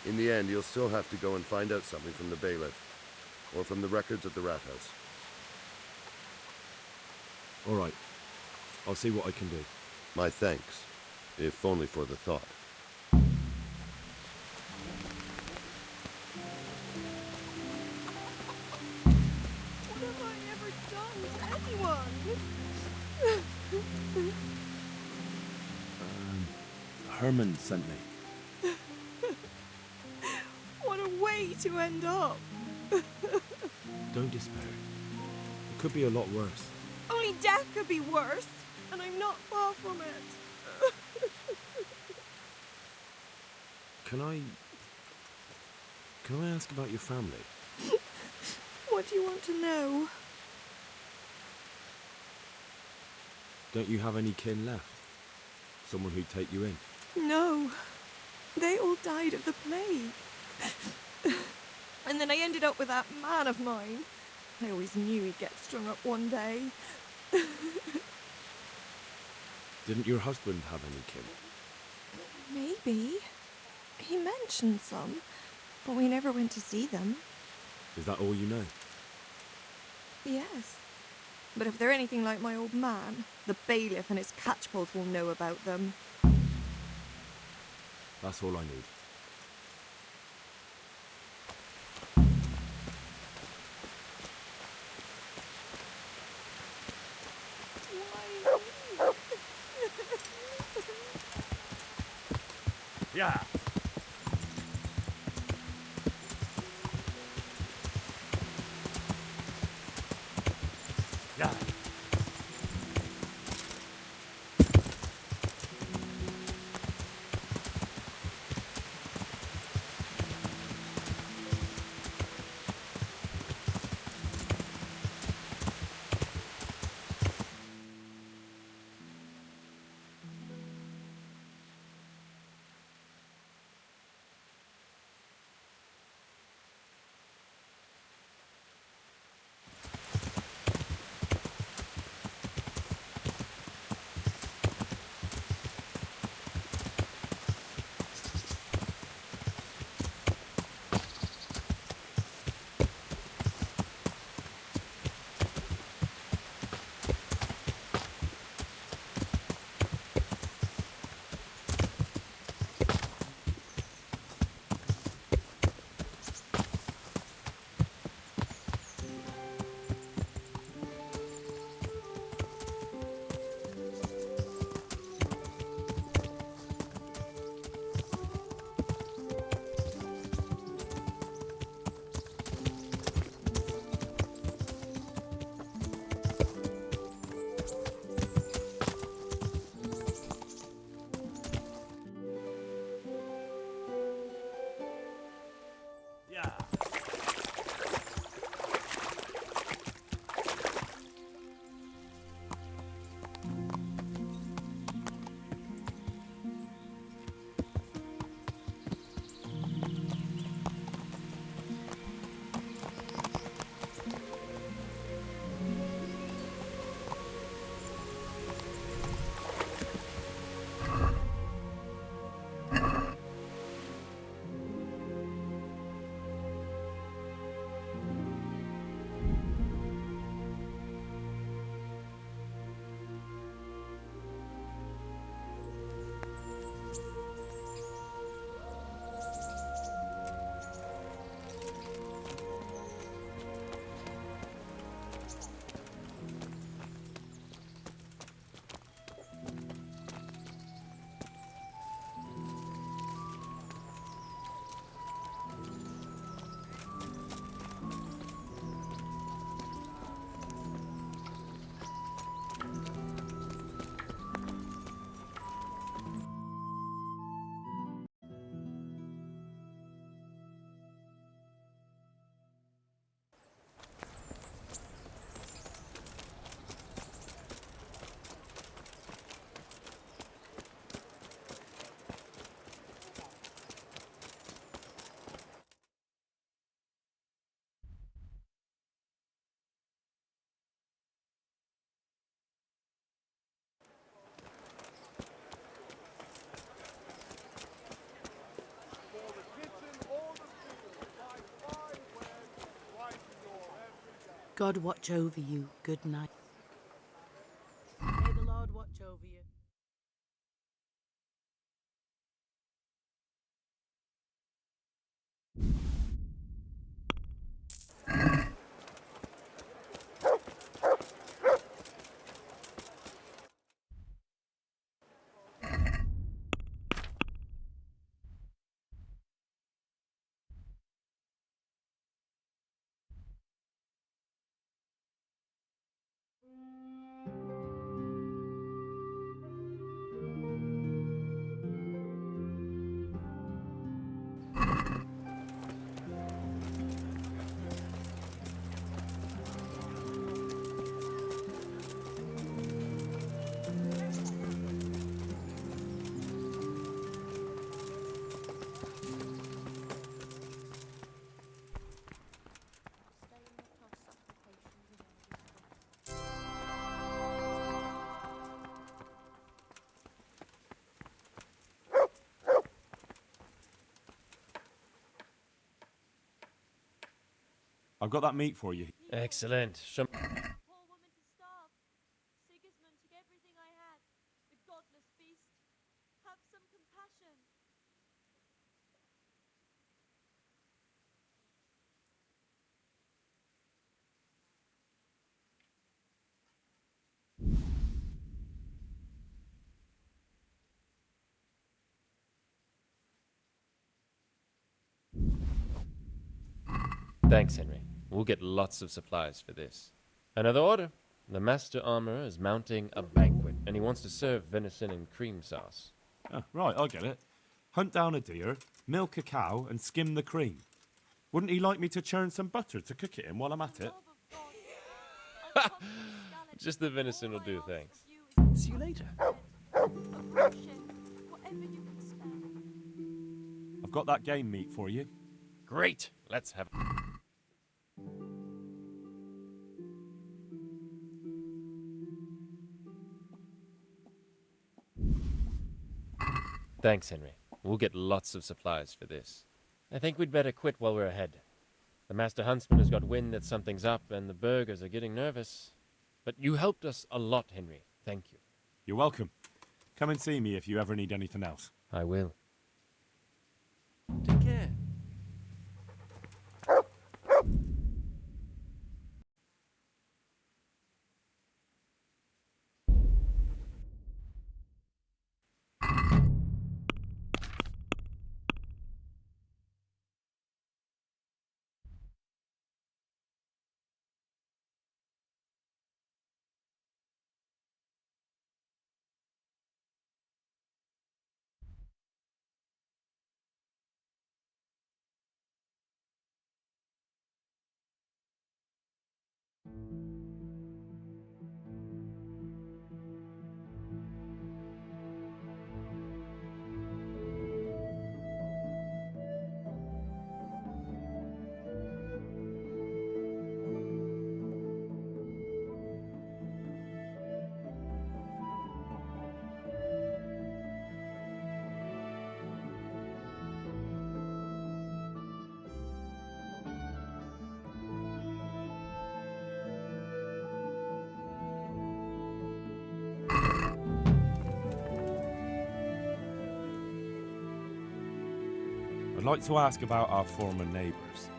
Speaker 8: in the end, you'll still have to go and find out something from the bailiff, or from the records at the rat house.
Speaker 16: All right. I'll see what I can do.
Speaker 8: My thanks, if only for the thought.
Speaker 7: What have I ever done to anyone?
Speaker 16: Herman sent me.
Speaker 7: What a way to end up.
Speaker 16: Don't despair. It could be a lot worse.
Speaker 7: Only death could be worse, and I'm not far from it.
Speaker 16: Can I ask about your family?
Speaker 7: What do you want to know?
Speaker 16: Don't you have any kin left? Someone who'd take you in?
Speaker 7: No. They all died of the plague. And then I ended up with that man of mine. I always knew he'd get strung up one day.
Speaker 16: Didn't your husband have any kin?
Speaker 7: Maybe. He mentioned some, but we never went to see them.
Speaker 16: Is that all you know?
Speaker 7: Yes. But if they're anything like my old man, the bailiff and his catchpoles will know about them.
Speaker 16: That's all I need.
Speaker 1: Yeah. Yeah.
Speaker 14: God watch over you. Good night. May the Lord watch over you.
Speaker 6: I've got that meat for you.
Speaker 15: Excellent.
Speaker 19: Poor woman to starve. Sigismund took everything I had. The godless beast. Have some compassion.
Speaker 11: Thanks, Henry. We'll get lots of supplies for this. Another order. The master armorer is mounting a banquet, and he wants to serve venison and cream sauce.
Speaker 6: Oh, right, I get it. Hunt down a deer, milk a cow, and skim the cream. Wouldn't he like me to churn some butter to cook it in while I'm at it?
Speaker 11: Just the venison will do, thanks.
Speaker 10: See you later.
Speaker 6: I've got that game meat for you.
Speaker 11: Great. Let's have it. Thanks, Henry. We'll get lots of supplies for this. I think we'd better quit while we're ahead. The master huntsman has got wind that something's up, and the burghers are getting nervous. But you helped us a lot, Henry. Thank you.
Speaker 6: You're welcome. Come and see me if you ever need anything else.
Speaker 11: I will.
Speaker 10: Take care.
Speaker 6: I'd like to ask about our former neighbours.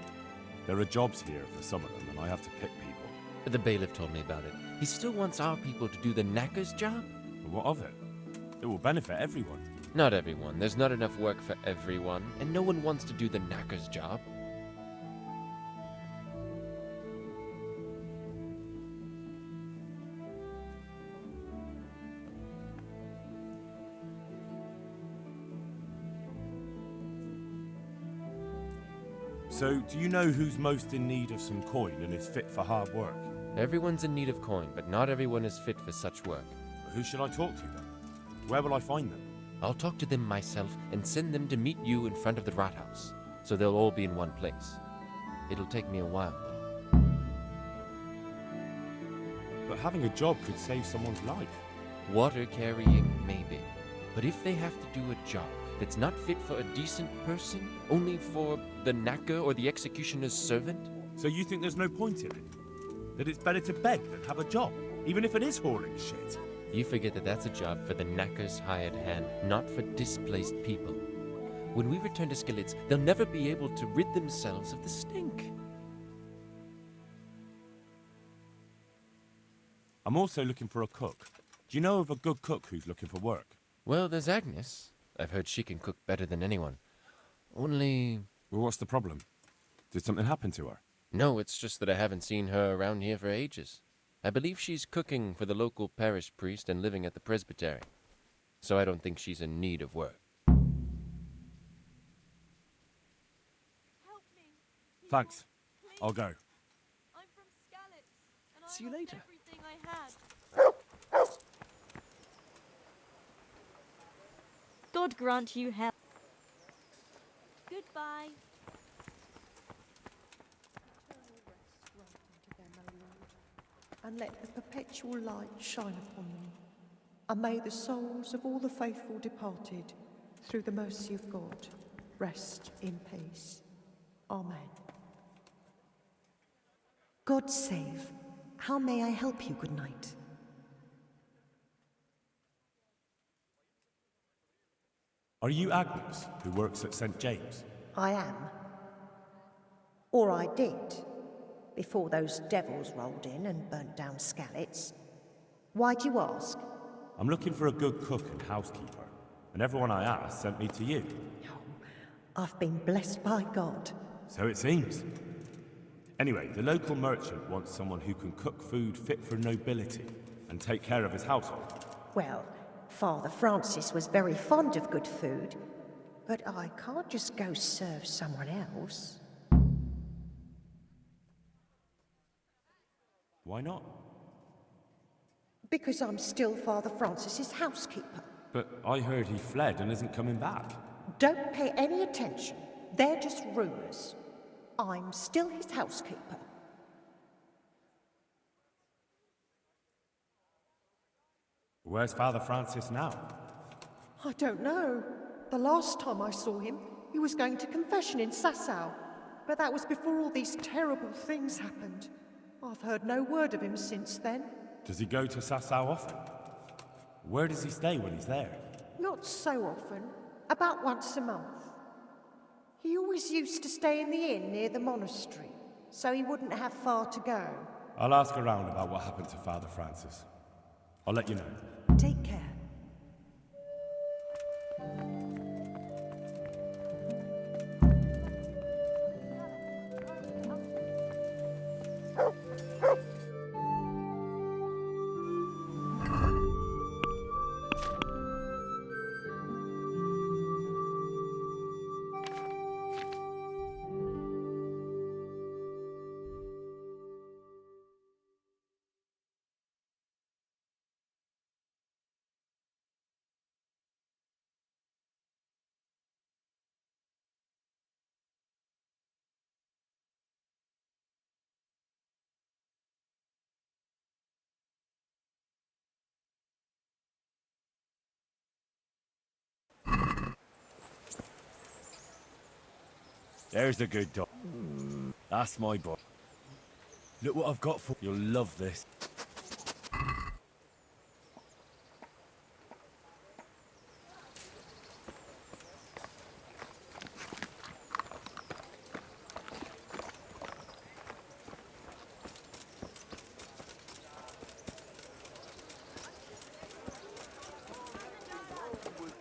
Speaker 6: There are jobs here for some of them, and I have to pick people.
Speaker 11: The bailiff told me about it. He still wants our people to do the knacker's job?
Speaker 6: But what of it? It will benefit everyone.
Speaker 11: Not everyone. There's not enough work for everyone, and no one wants to do the knacker's job.
Speaker 6: So, do you know who's most in need of some coin and is fit for hard work?
Speaker 11: Everyone's in need of coin, but not everyone is fit for such work.
Speaker 6: But who should I talk to then? Where will I find them?
Speaker 11: I'll talk to them myself and send them to meet you in front of the rat house, so they'll all be in one place. It'll take me a while, though.
Speaker 6: But having a job could save someone's life.
Speaker 11: Water carrying, maybe. But if they have to do a job that's not fit for a decent person, only for the knacker or the executioner's servant?
Speaker 6: So you think there's no point in it?
Speaker 1: That it's better to beg than have a job, even if it is hauling shit.
Speaker 11: You forget that that's a job for the knacker's hired hand, not for displaced people. When we return to Skillets, they'll never be able to rid themselves of the stink.
Speaker 6: I'm also looking for a cook. Do you know of a good cook who's looking for work?
Speaker 11: Well, there's Agnes. I've heard she can cook better than anyone. Only...
Speaker 6: Well, what's the problem? Did something happen to her?
Speaker 11: No, it's just that I haven't seen her around here for ages. I believe she's cooking for the local parish priest and living at the presbytery. So I don't think she's in need of work.
Speaker 6: Thanks. I'll go.
Speaker 19: I'm from Skalitz, and I
Speaker 10: See you
Speaker 19: lost
Speaker 10: later.
Speaker 19: everything I had.
Speaker 17: God grant you help.
Speaker 19: Goodbye.
Speaker 20: And let the perpetual light shine upon them. And may the souls of all the faithful departed, through the mercy of God, rest in peace. Amen.
Speaker 21: God save. How may I help you? Good night.
Speaker 6: Are you Agnes, who works at St. James?
Speaker 21: I am. Or I did, before those devils rolled in and burnt down Skalitz. Why'd you ask?
Speaker 6: I'm looking for a good cook and housekeeper, and everyone I asked sent me to you.
Speaker 21: I've been blessed by God.
Speaker 6: So it seems. Anyway, the local merchant wants someone who can cook food fit for nobility and take care of his household.
Speaker 21: Well, Father Francis was very fond of good food, but I can't just go serve someone else.
Speaker 6: Why not?
Speaker 20: Because I'm still Father Francis's housekeeper.
Speaker 6: But I heard he fled and isn't coming back.
Speaker 20: Don't pay any attention. They're just rumors. I'm still his housekeeper.
Speaker 6: Where's Father Francis now?
Speaker 20: I don't know. The last time I saw him, he was going to confession in Sasau. But that was before all these terrible things happened. I've heard no word of him since then.
Speaker 6: Does he go to Sasau often? Where does he stay when he's there?
Speaker 20: Not so often. About once a month. He always used to stay in the inn near the monastery, so he wouldn't have far to go.
Speaker 6: I'll ask around about what happened to Father Francis. I'll let you know.
Speaker 21: Take care.
Speaker 1: There's a good dog. That's my boy. Look what I've got for you. You'll love this.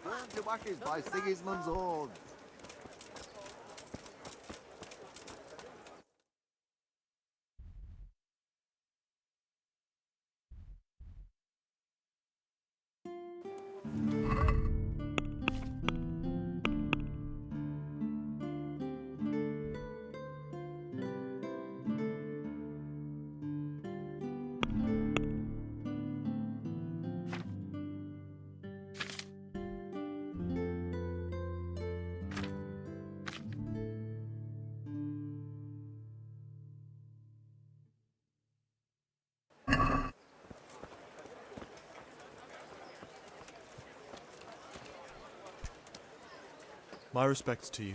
Speaker 8: Burn to whackers by Sigismund's horn.
Speaker 10: My respects to you.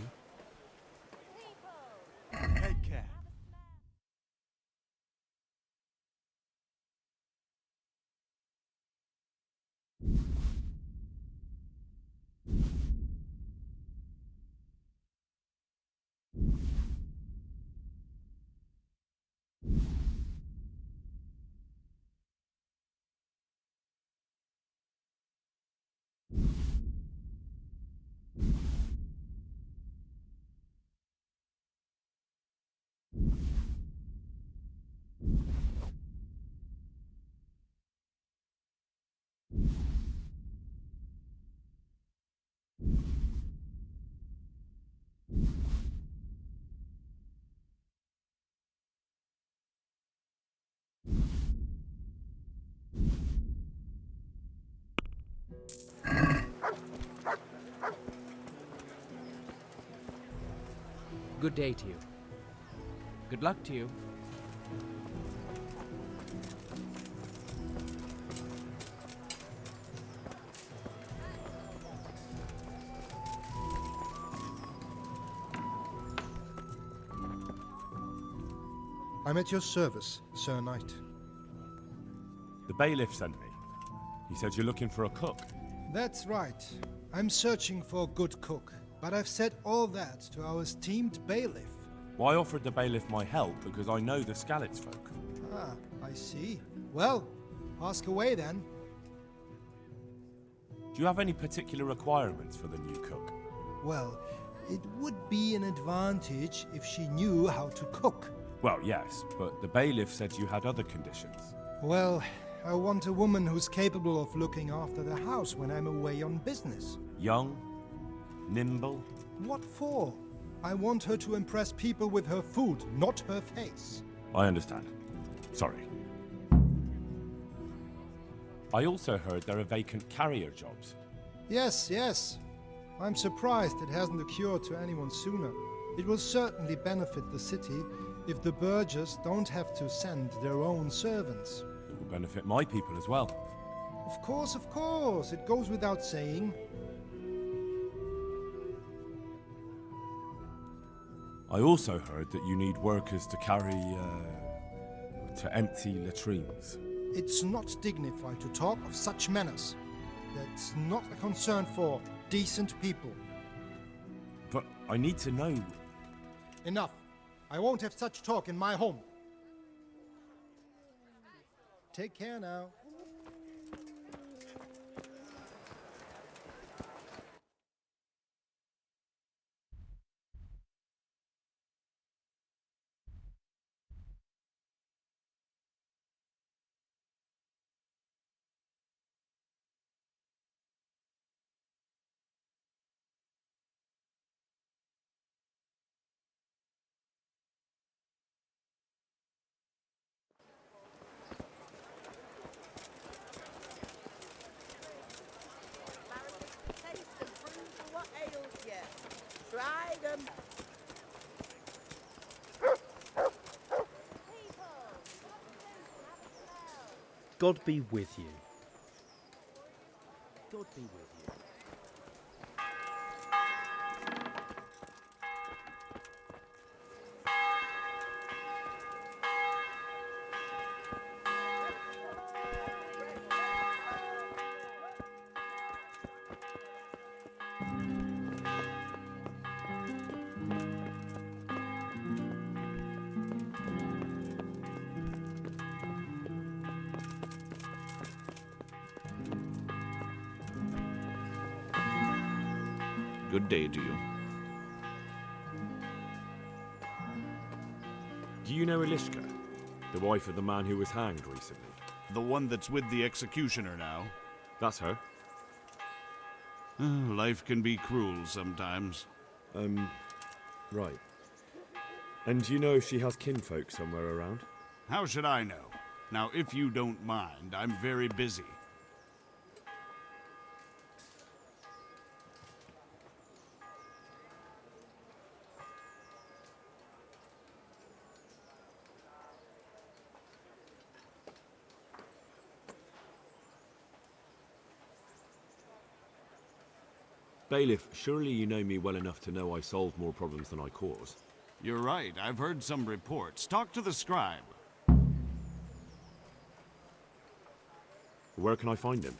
Speaker 13: Good day to you. Good luck to you.
Speaker 4: I'm at your service, Sir Knight.
Speaker 6: The bailiff sent me. He said you're looking for a cook.
Speaker 4: That's right. I'm searching for a good cook, but I've said all that to our esteemed bailiff.
Speaker 6: Well, I offered the bailiff my help because I know the Skalitz folk.
Speaker 4: Ah, I see. Well, ask away then.
Speaker 6: Do you have any particular requirements for the new cook?
Speaker 4: Well, it would be an advantage if she knew how to cook.
Speaker 6: Well, yes, but the bailiff said you had other conditions.
Speaker 4: Well, I want a woman who's capable of looking after the house when I'm away on business.
Speaker 6: Young? Nimble?
Speaker 4: What for? I want her to impress people with her food, not her face.
Speaker 6: I understand. Sorry. I also heard there are vacant carrier jobs.
Speaker 4: Yes, yes. I'm surprised it hasn't occurred to anyone sooner. It will certainly benefit the city if the burghers don't have to send their own servants.
Speaker 6: It will benefit my people as well.
Speaker 4: Of course, of course. It goes without saying.
Speaker 6: I also heard that you need workers to carry, to empty latrines.
Speaker 4: It's not dignified to talk of such manners. That's not a concern for decent people.
Speaker 6: But I need to know.
Speaker 4: Enough. I won't have such talk in my home. Take care now.
Speaker 14: Try them.
Speaker 22: God be with you. God be with you.
Speaker 18: Good day to you.
Speaker 1: Do you know Elishka, the wife of the man who was hanged recently?
Speaker 18: The one that's with the executioner now?
Speaker 1: That's her.
Speaker 18: Life can be cruel sometimes.
Speaker 1: Right. And do you know if she has kinfolk somewhere around?
Speaker 18: How should I know? Now, if you don't mind, I'm very busy.
Speaker 1: Bailiff, surely you know me well enough to know I solve more problems than I cause.
Speaker 18: You're right, I've heard some reports. Talk to the scribe.
Speaker 1: Where can I find him?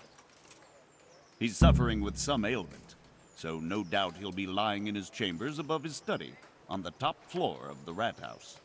Speaker 18: He's suffering with some ailment, so no doubt he'll be lying in his chambers above his study, on the top floor of the rat house.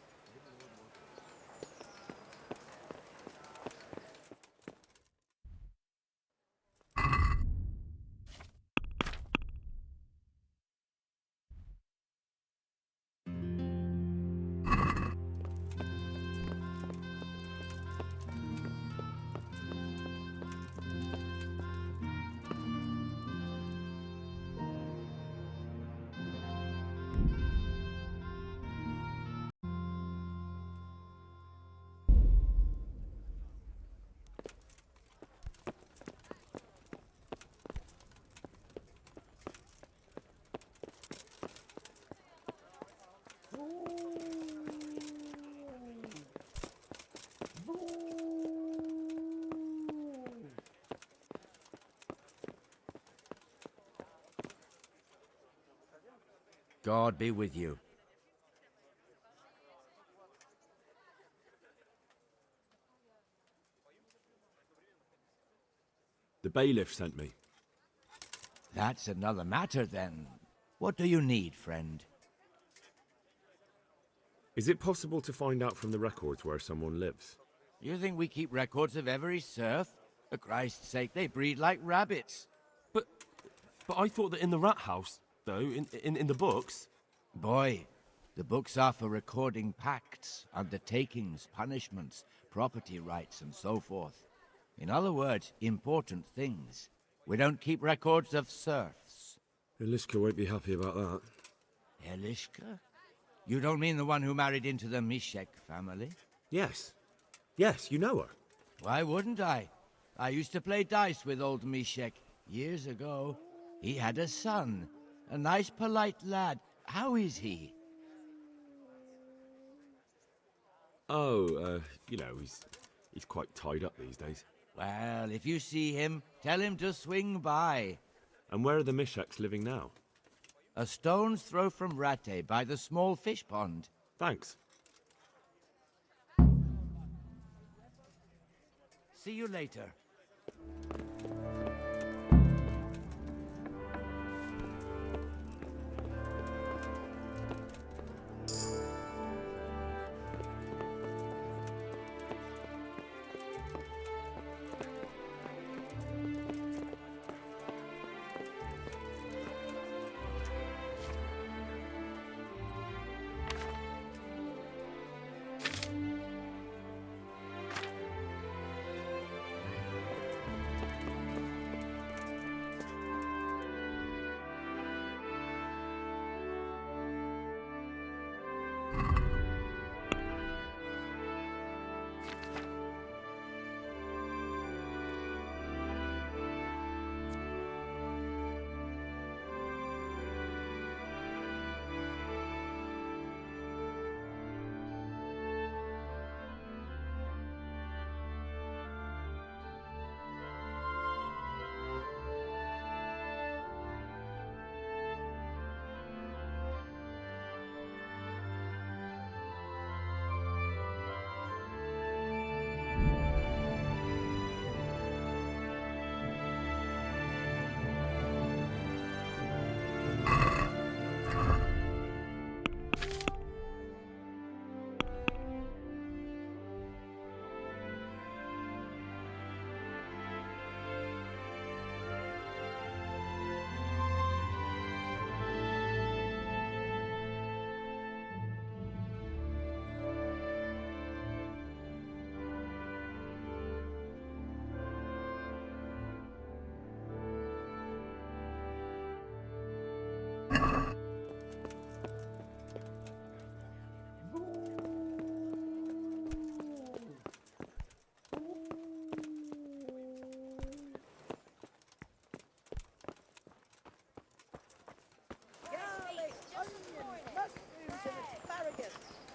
Speaker 13: God be with you.
Speaker 1: The bailiff sent me.
Speaker 13: That's another matter, then. What do you need, friend?
Speaker 1: Is it possible to find out from the records where someone lives?
Speaker 13: You think we keep records of every serf? For Christ's sake, they breed like rabbits.
Speaker 1: But I thought that in the rat house, though, in the books...
Speaker 13: Boy, the books are for recording pacts, undertakings, punishments, property rights, and so forth. In other words, important things. We don't keep records of serfs.
Speaker 1: Eliska won't be happy about that.
Speaker 13: Eliska? You don't mean the one who married into the Mishek family?
Speaker 1: Yes. Yes, you know her.
Speaker 13: Why wouldn't I? I used to play dice with old Mishek years ago. He had a son, a nice, polite lad. How is he?
Speaker 1: Oh, you know, he's quite tied up these days.
Speaker 13: Well, if you see him, tell him to swing by.
Speaker 1: And where are the Misheks living now?
Speaker 13: A stone's throw from Rate by the small fish pond.
Speaker 1: Thanks.
Speaker 13: See you later.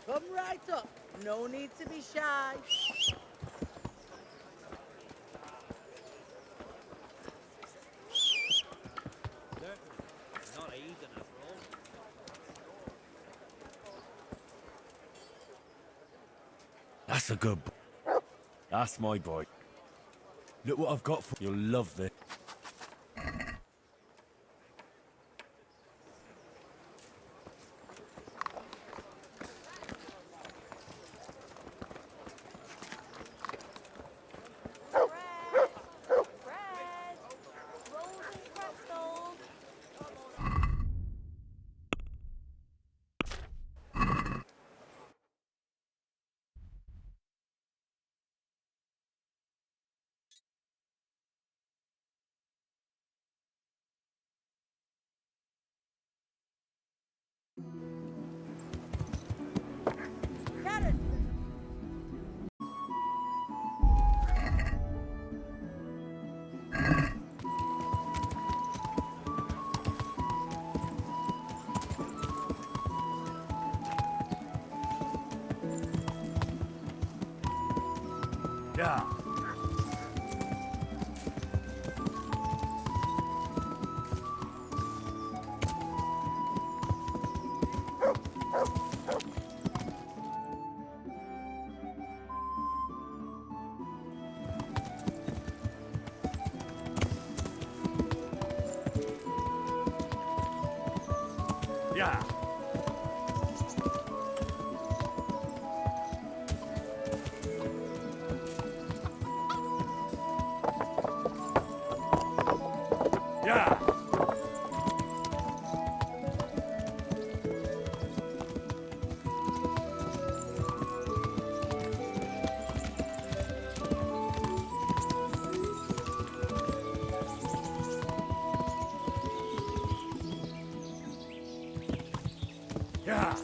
Speaker 14: Come right up. No need to be shy.
Speaker 13: Not heathen after all.
Speaker 1: That's a good boy. That's my boy. Look what I've got for you. You'll love this.
Speaker 13: Yeah.
Speaker 1: Yeah. Yeah. Yeah.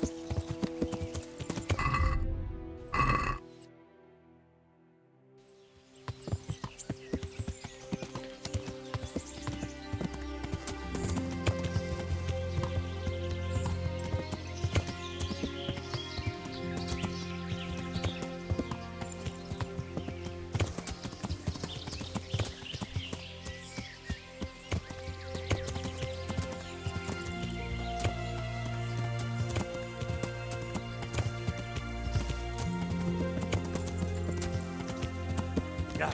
Speaker 1: Yeah.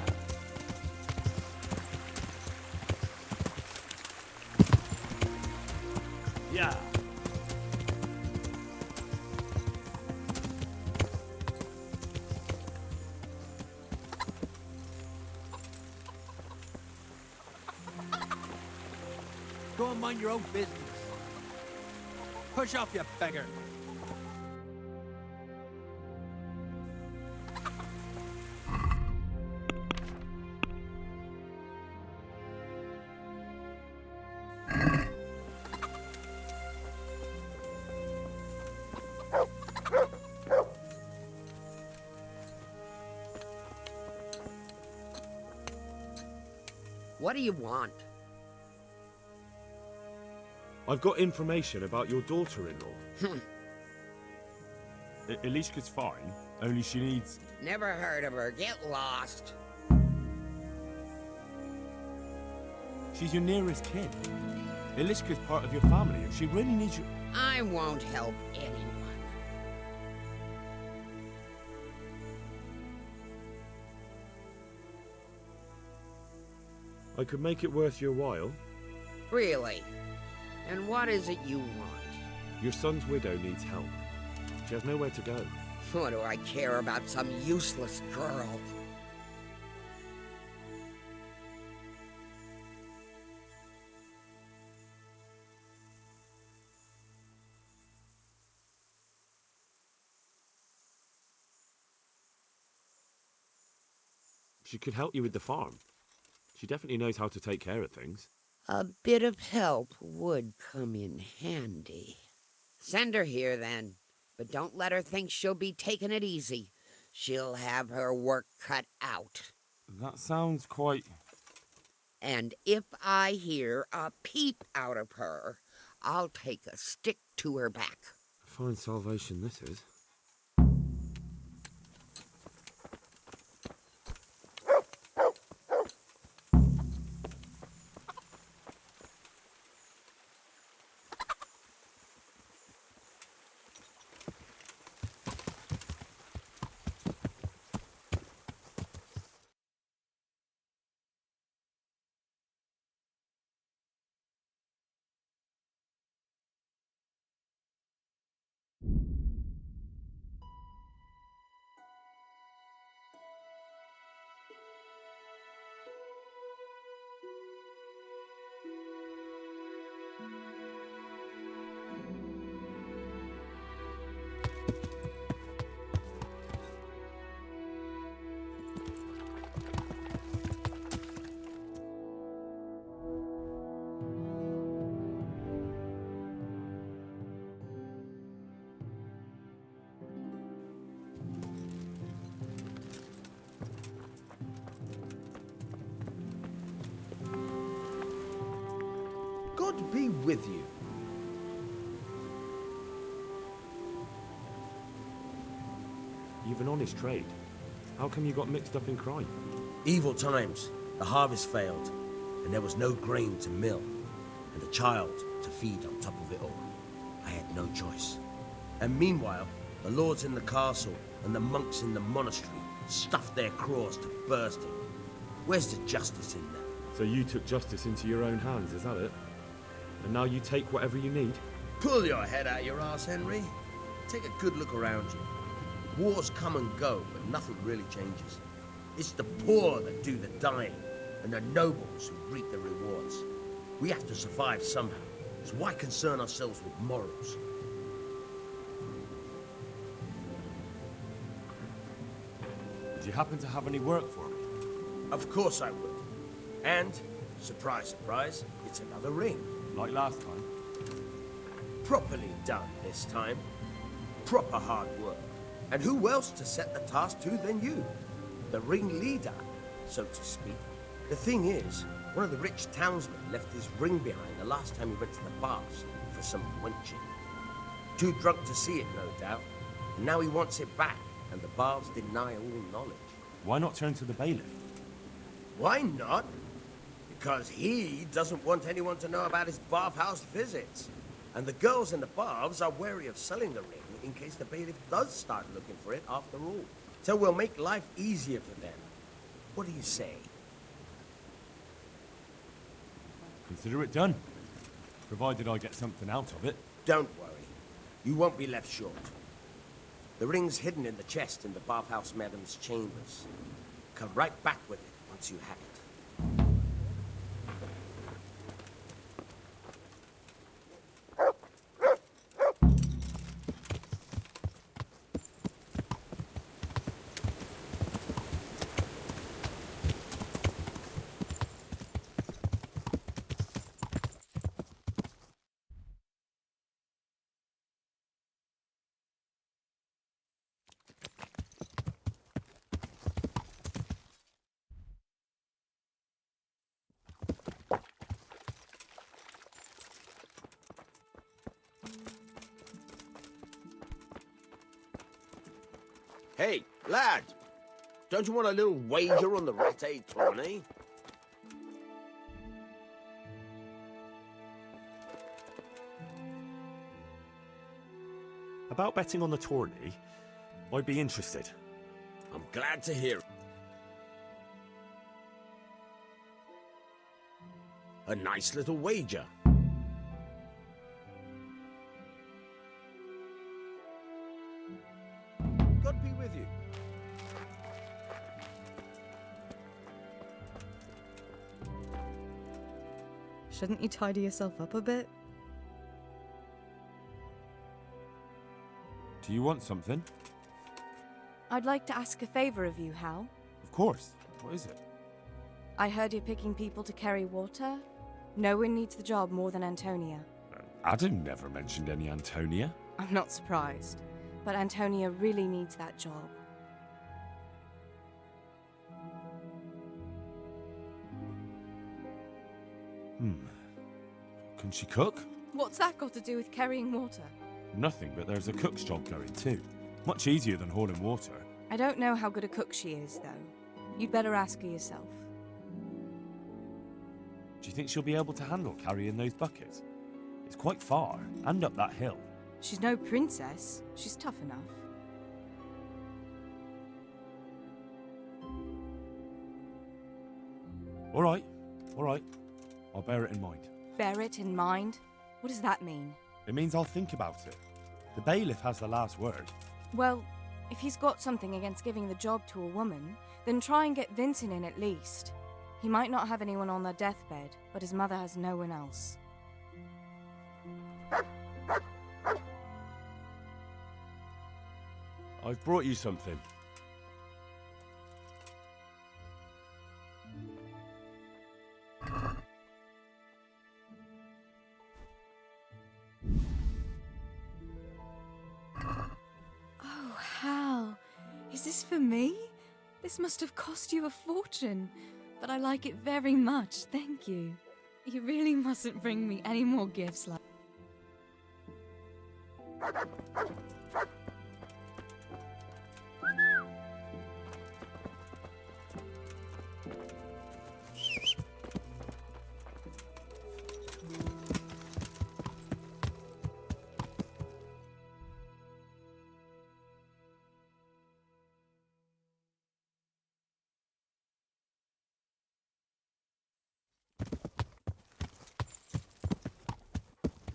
Speaker 1: Yeah.
Speaker 2: Go and mind your own business. Push off, you beggar.
Speaker 3: What do you want?
Speaker 1: I've got information about your daughter-in-law. Elishka's fine, only she needs...
Speaker 3: Never heard of her. Get lost.
Speaker 1: She's your nearest kin. Elishka's part of your family, and she really needs you...
Speaker 3: I won't help anyone.
Speaker 1: I could make it worth your while.
Speaker 3: Really? And what is it you want?
Speaker 1: Your son's widow needs help. She has nowhere to go.
Speaker 3: What do I care about some useless girl?
Speaker 1: She could help you with the farm. She definitely knows how to take care of things.
Speaker 3: A bit of help would come in handy. Send her here, then. But don't let her think she'll be taking it easy. She'll have her work cut out.
Speaker 1: That sounds quite...
Speaker 3: And if I hear a peep out of her, I'll take a stick to her back.
Speaker 1: Fine salvation this is.
Speaker 2: God be with you.
Speaker 1: You've an honest trade. How come you got mixed up in crime?
Speaker 23: Evil times. The harvest failed, and there was no grain to mill, and a child to feed on top of it all. I had no choice. And meanwhile, the lords in the castle and the monks in the monastery stuffed their craws to bursting. Where's the justice in that?
Speaker 1: So you took justice into your own hands, is that it? And now you take whatever you need?
Speaker 23: Pull your head out your arse, Henry. Take a good look around you. Wars come and go, but nothing really changes. It's the poor that do the dying, and the nobles who reap the rewards. We have to survive somehow, so why concern ourselves with morals?
Speaker 6: Do you happen to have any work for me?
Speaker 23: Of course I would. And, surprise, surprise, it's another ring.
Speaker 6: Like last time?
Speaker 23: Properly done this time. Proper hard work. And who else to set the task to than you? The ring leader, so to speak. The thing is, one of the rich townsmen left his ring behind the last time he went to the baths for some wenching. Too drunk to see it, no doubt. And now he wants it back, and the baths deny all knowledge.
Speaker 6: Why not turn to the bailiff?
Speaker 23: Why not? Because he doesn't want anyone to know about his bathhouse visits. And the girls in the baths are wary of selling the ring in case the bailiff does start looking for it after all. So we'll make life easier for them. What do you say?
Speaker 6: Consider it done. Provided I get something out of it.
Speaker 23: Don't worry. You won't be left short. The ring's hidden in the chest in the bathhouse madam's chambers. Come right back with it once you have it. Hey, lad! Don't you want a little wager on the Rattay tourney?
Speaker 6: About betting on the tourney, I'd be interested.
Speaker 23: I'm glad to hear it. A nice little wager. God be with you.
Speaker 7: Shouldn't you tidy yourself up a bit?
Speaker 6: Do you want something?
Speaker 5: I'd like to ask a favor of you, Hal.
Speaker 6: Of course. What is it?
Speaker 5: I heard you're picking people to carry water. No one needs the job more than Antonia.
Speaker 6: Adam never mentioned any Antonia.
Speaker 5: I'm not surprised, but Antonia really needs that job.
Speaker 6: Can she cook?
Speaker 5: What's that got to do with carrying water?
Speaker 6: Nothing, but there's a cook's job going too. Much easier than hauling water.
Speaker 5: I don't know how good a cook she is, though. You'd better ask her yourself.
Speaker 6: Do you think she'll be able to handle carrying those buckets? It's quite far, and up that hill.
Speaker 5: She's no princess. She's tough enough.
Speaker 6: All right. I'll bear it in mind.
Speaker 5: Bear it in mind? What does that mean?
Speaker 6: It means I'll think about it. The bailiff has the last word.
Speaker 5: Well, if he's got something against giving the job to a woman, then try and get Vincent in at least. He might not have anyone on their deathbed, but his mother has no one else.
Speaker 6: I've brought you something.
Speaker 5: Oh, Hal. Is this for me? This must have cost you a fortune, but I like it very much, thank you. You really mustn't bring me any more gifts like...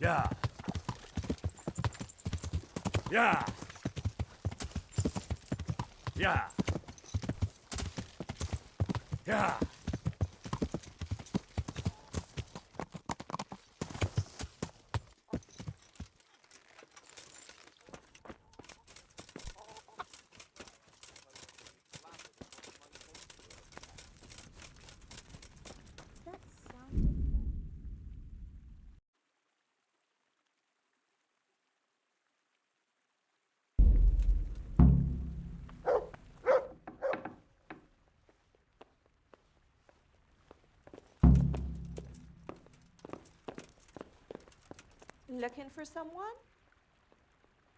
Speaker 1: Yeah. Yeah. Yeah. Yeah.
Speaker 7: Looking for someone?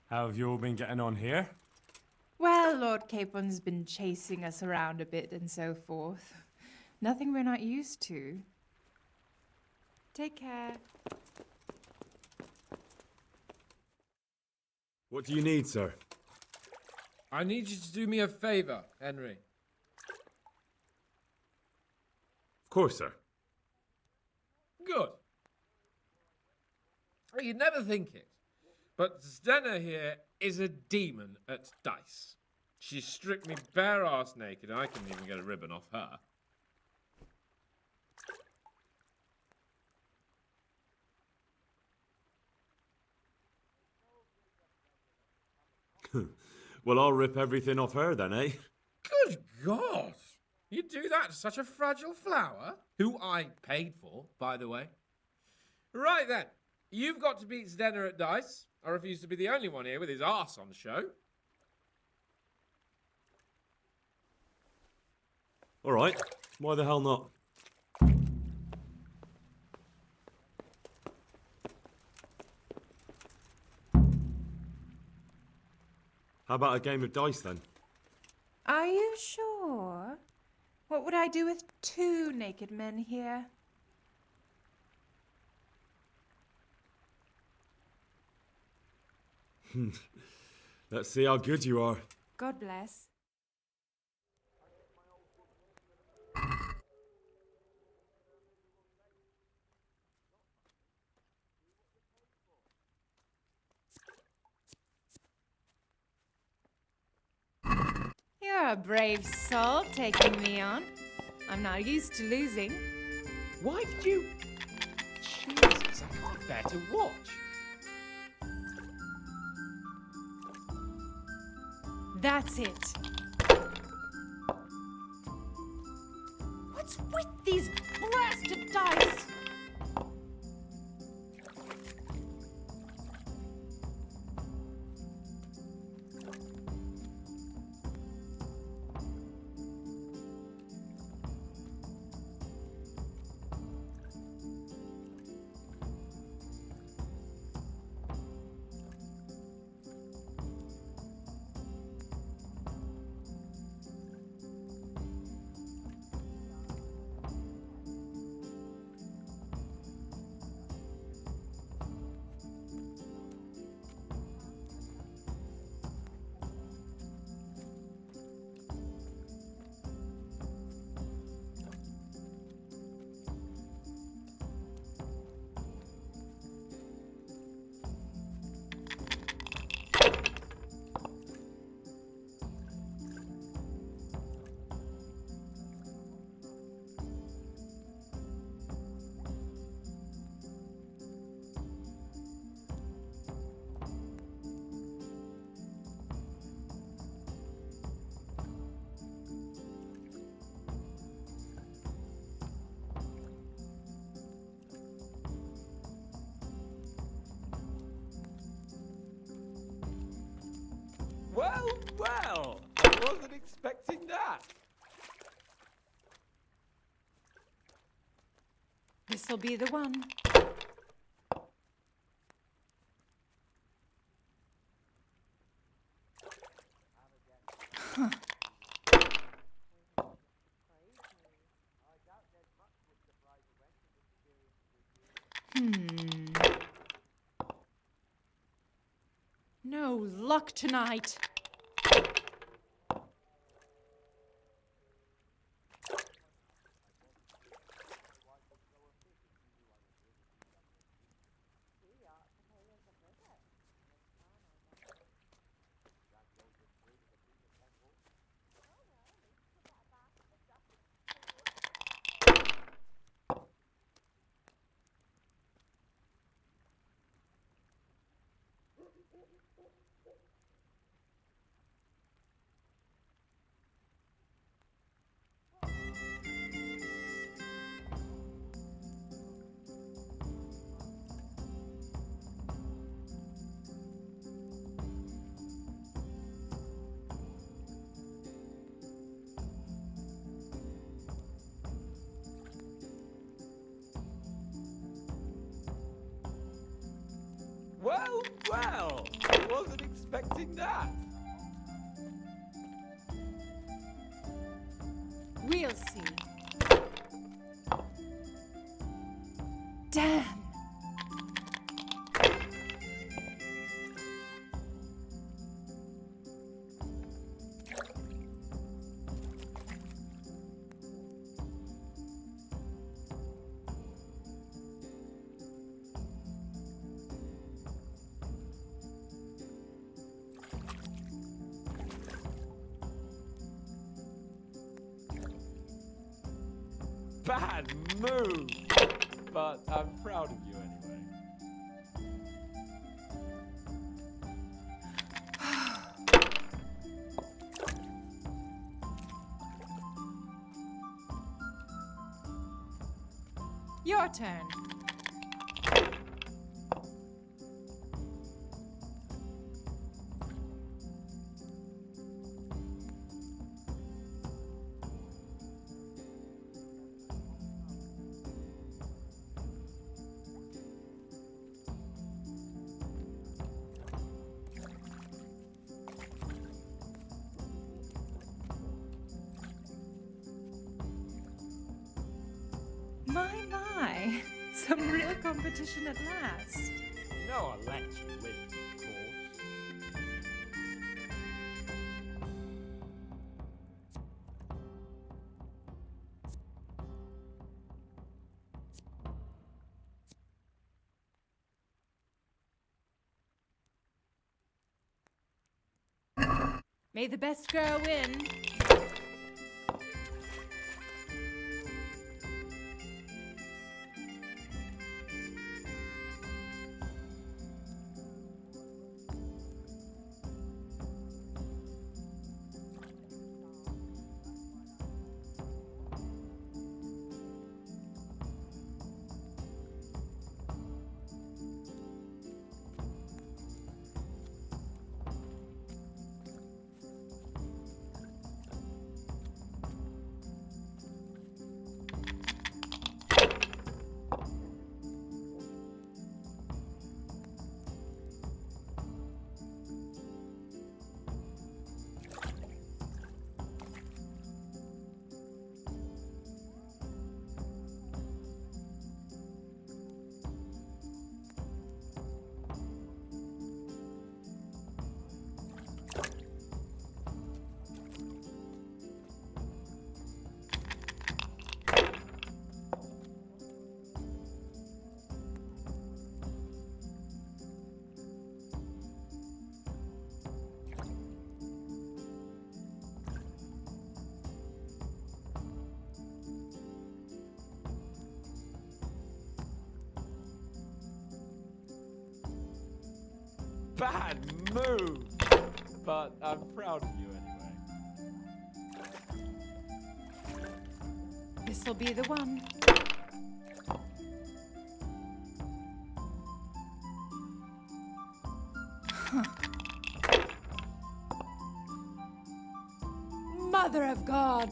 Speaker 6: How have you all been getting on here?
Speaker 9: Well, Lord Capon's been chasing us around a bit and so forth. Nothing we're not used to. Take care.
Speaker 1: What do you need, sir?
Speaker 12: I need you to do me a favor, Henry.
Speaker 1: Of course, sir.
Speaker 12: Good. You'd never think it, but Zdenna here is a demon at dice. She stripped me bare ass naked, and I couldn't even get a ribbon off her.
Speaker 1: Well, I'll rip everything off her then, eh?
Speaker 12: Good God! You do that to such a fragile flower? Who I paid for, by the way. Right then, you've got to beat Zdenna at dice. I refuse to be the only one here with his arse on show.
Speaker 1: All right. Why the hell not? How about a game of dice then?
Speaker 9: Are you sure? What would I do with two naked men here?
Speaker 1: Let's see how good you are.
Speaker 9: God bless. You're a brave soul taking me on. I'm not used to losing.
Speaker 12: Why did you... Jesus, I can't bear to watch.
Speaker 9: That's it. What's with these blasted dice?
Speaker 16: Well, well, I wasn't expecting that.
Speaker 9: This'll be the one. Huh. No luck tonight.
Speaker 16: well. I wasn't expecting that.
Speaker 9: We'll see. Damn.
Speaker 16: Bad move, but I'm proud of you anyway.
Speaker 9: Your turn. My. Some real competition at last.
Speaker 16: You know I'll let you win, of course.
Speaker 9: May the best girl win.
Speaker 16: Bad move, but I'm proud of you anyway.
Speaker 9: This'll be the one. Huh. Mother of God!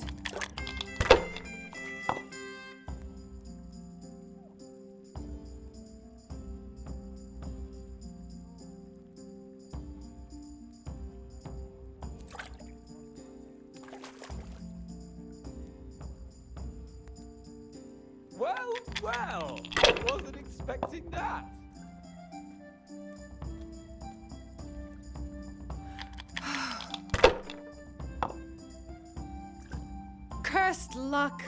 Speaker 16: Well, I wasn't expecting that.
Speaker 9: Cursed luck!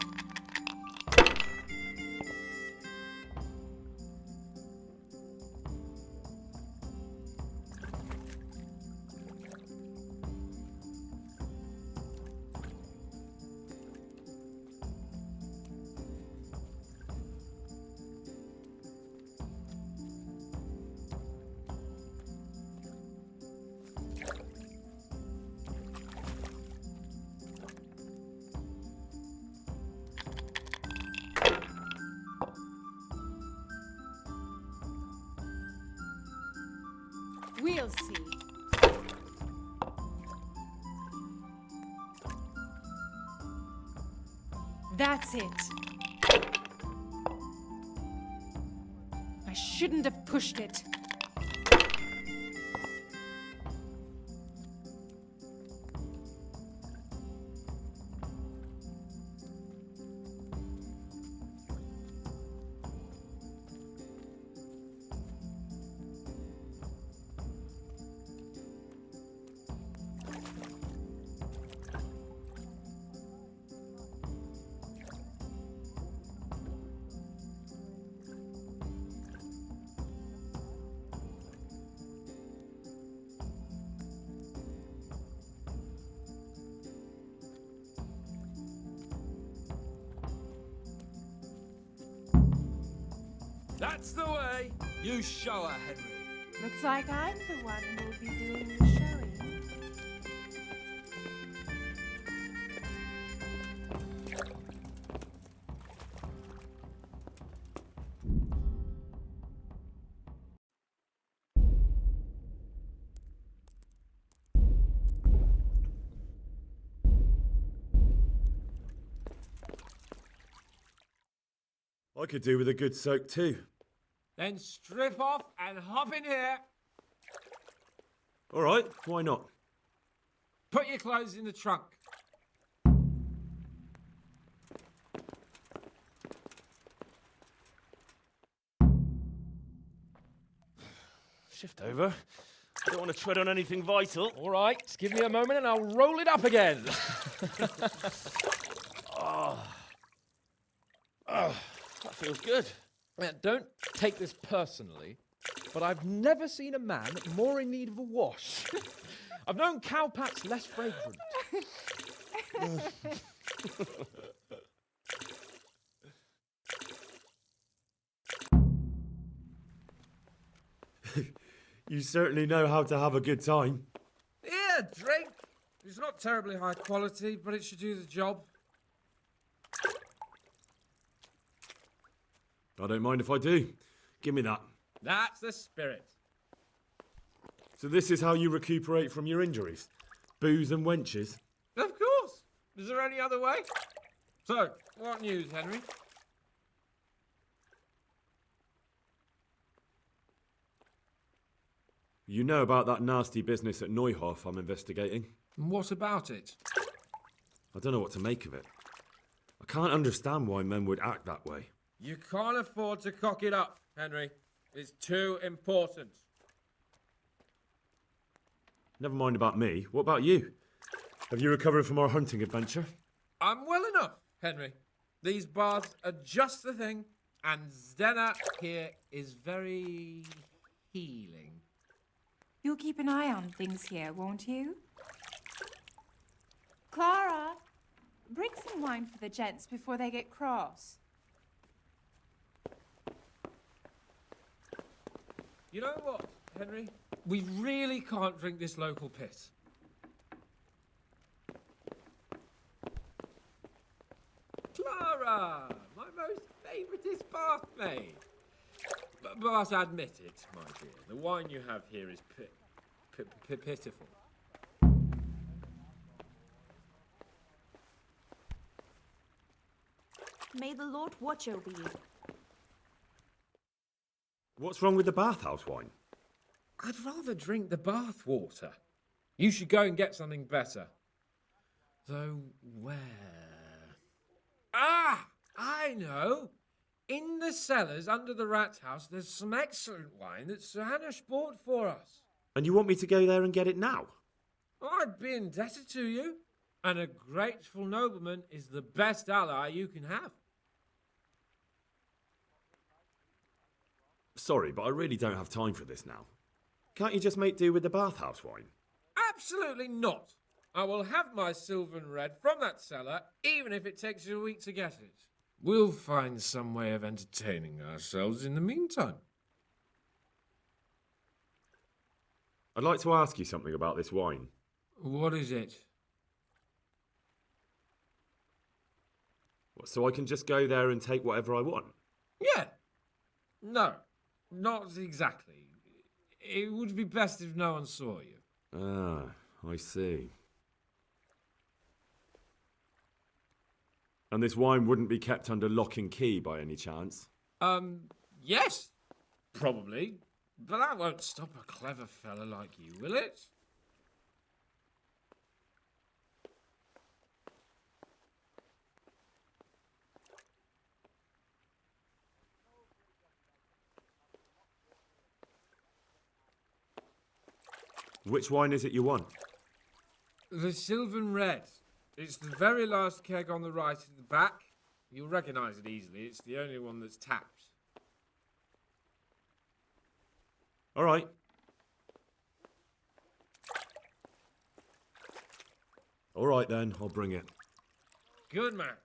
Speaker 9: We'll see. That's it. I shouldn't have pushed it.
Speaker 12: That's the way. You show her, Henry.
Speaker 9: Looks like I'm the one who'll be doing the showing.
Speaker 1: I could do with a good soak too.
Speaker 12: Then strip off and hop in here.
Speaker 1: All right, why not?
Speaker 12: Put your clothes in the trunk.
Speaker 1: Shift over. I don't want to tread on anything vital.
Speaker 16: All right, just give me a moment and I'll roll it up again.
Speaker 1: That feels good.
Speaker 16: Now, don't take this personally, but I've never seen a man more in need of a wash. I've known cowpats less fragrant.
Speaker 1: You certainly know how to have a good time.
Speaker 12: Yeah, drink. It's not terribly high quality, but it should do the job.
Speaker 1: I don't mind if I do. Give me that.
Speaker 12: That's the spirit.
Speaker 1: So this is how you recuperate from your injuries? Booze and wenches?
Speaker 12: Of course. Is there any other way? So, what news, Henry?
Speaker 1: You know about that nasty business at Neuhof I'm investigating?
Speaker 12: What about it?
Speaker 1: I don't know what to make of it. I can't understand why men would act that way.
Speaker 12: You can't afford to cock it up, Henry. It's too important.
Speaker 1: Never mind about me. What about you? Have you recovered from our hunting adventure?
Speaker 12: I'm well enough, Henry. These baths are just the thing, and Zdenna here is very healing.
Speaker 9: You'll keep an eye on things here, won't you? Clara, bring some wine for the gents before they get cross.
Speaker 12: You know what, Henry? We really can't drink this local piss. Clara, my most favouriteest bathmaid. But admit it, my dear, the wine you have here is pitiful.
Speaker 19: May the Lord watch over you.
Speaker 1: What's wrong with the bathhouse wine?
Speaker 12: I'd rather drink the bath water. You should go and get something better. Though where? Ah! I know! In the cellars under the rat house, there's some excellent wine that Sir Hanish bought for us.
Speaker 1: And you want me to go there and get it now?
Speaker 12: I'd be indebted to you. And a grateful nobleman is the best ally you can have.
Speaker 1: Sorry, but I really don't have time for this now. Can't you just make do with the bathhouse wine?
Speaker 12: Absolutely not. I will have my Sylvan Red from that cellar, even if it takes you a week to get it. We'll find some way of entertaining ourselves in the meantime.
Speaker 1: I'd like to ask you something about this wine.
Speaker 12: What is it?
Speaker 1: So I can just go there and take whatever I want?
Speaker 12: Yeah. No, not exactly. It would be best if no one saw you.
Speaker 1: Ah, I see. And this wine wouldn't be kept under lock and key by any chance?
Speaker 12: Yes, probably. But that won't stop a clever fella like you, will it?
Speaker 1: Which wine is it you want?
Speaker 12: The Sylvan Red. It's the very last keg on the right at the back. You'll recognise it easily. It's the only one that's tapped.
Speaker 1: All right. All right then, I'll bring it.
Speaker 12: Good man.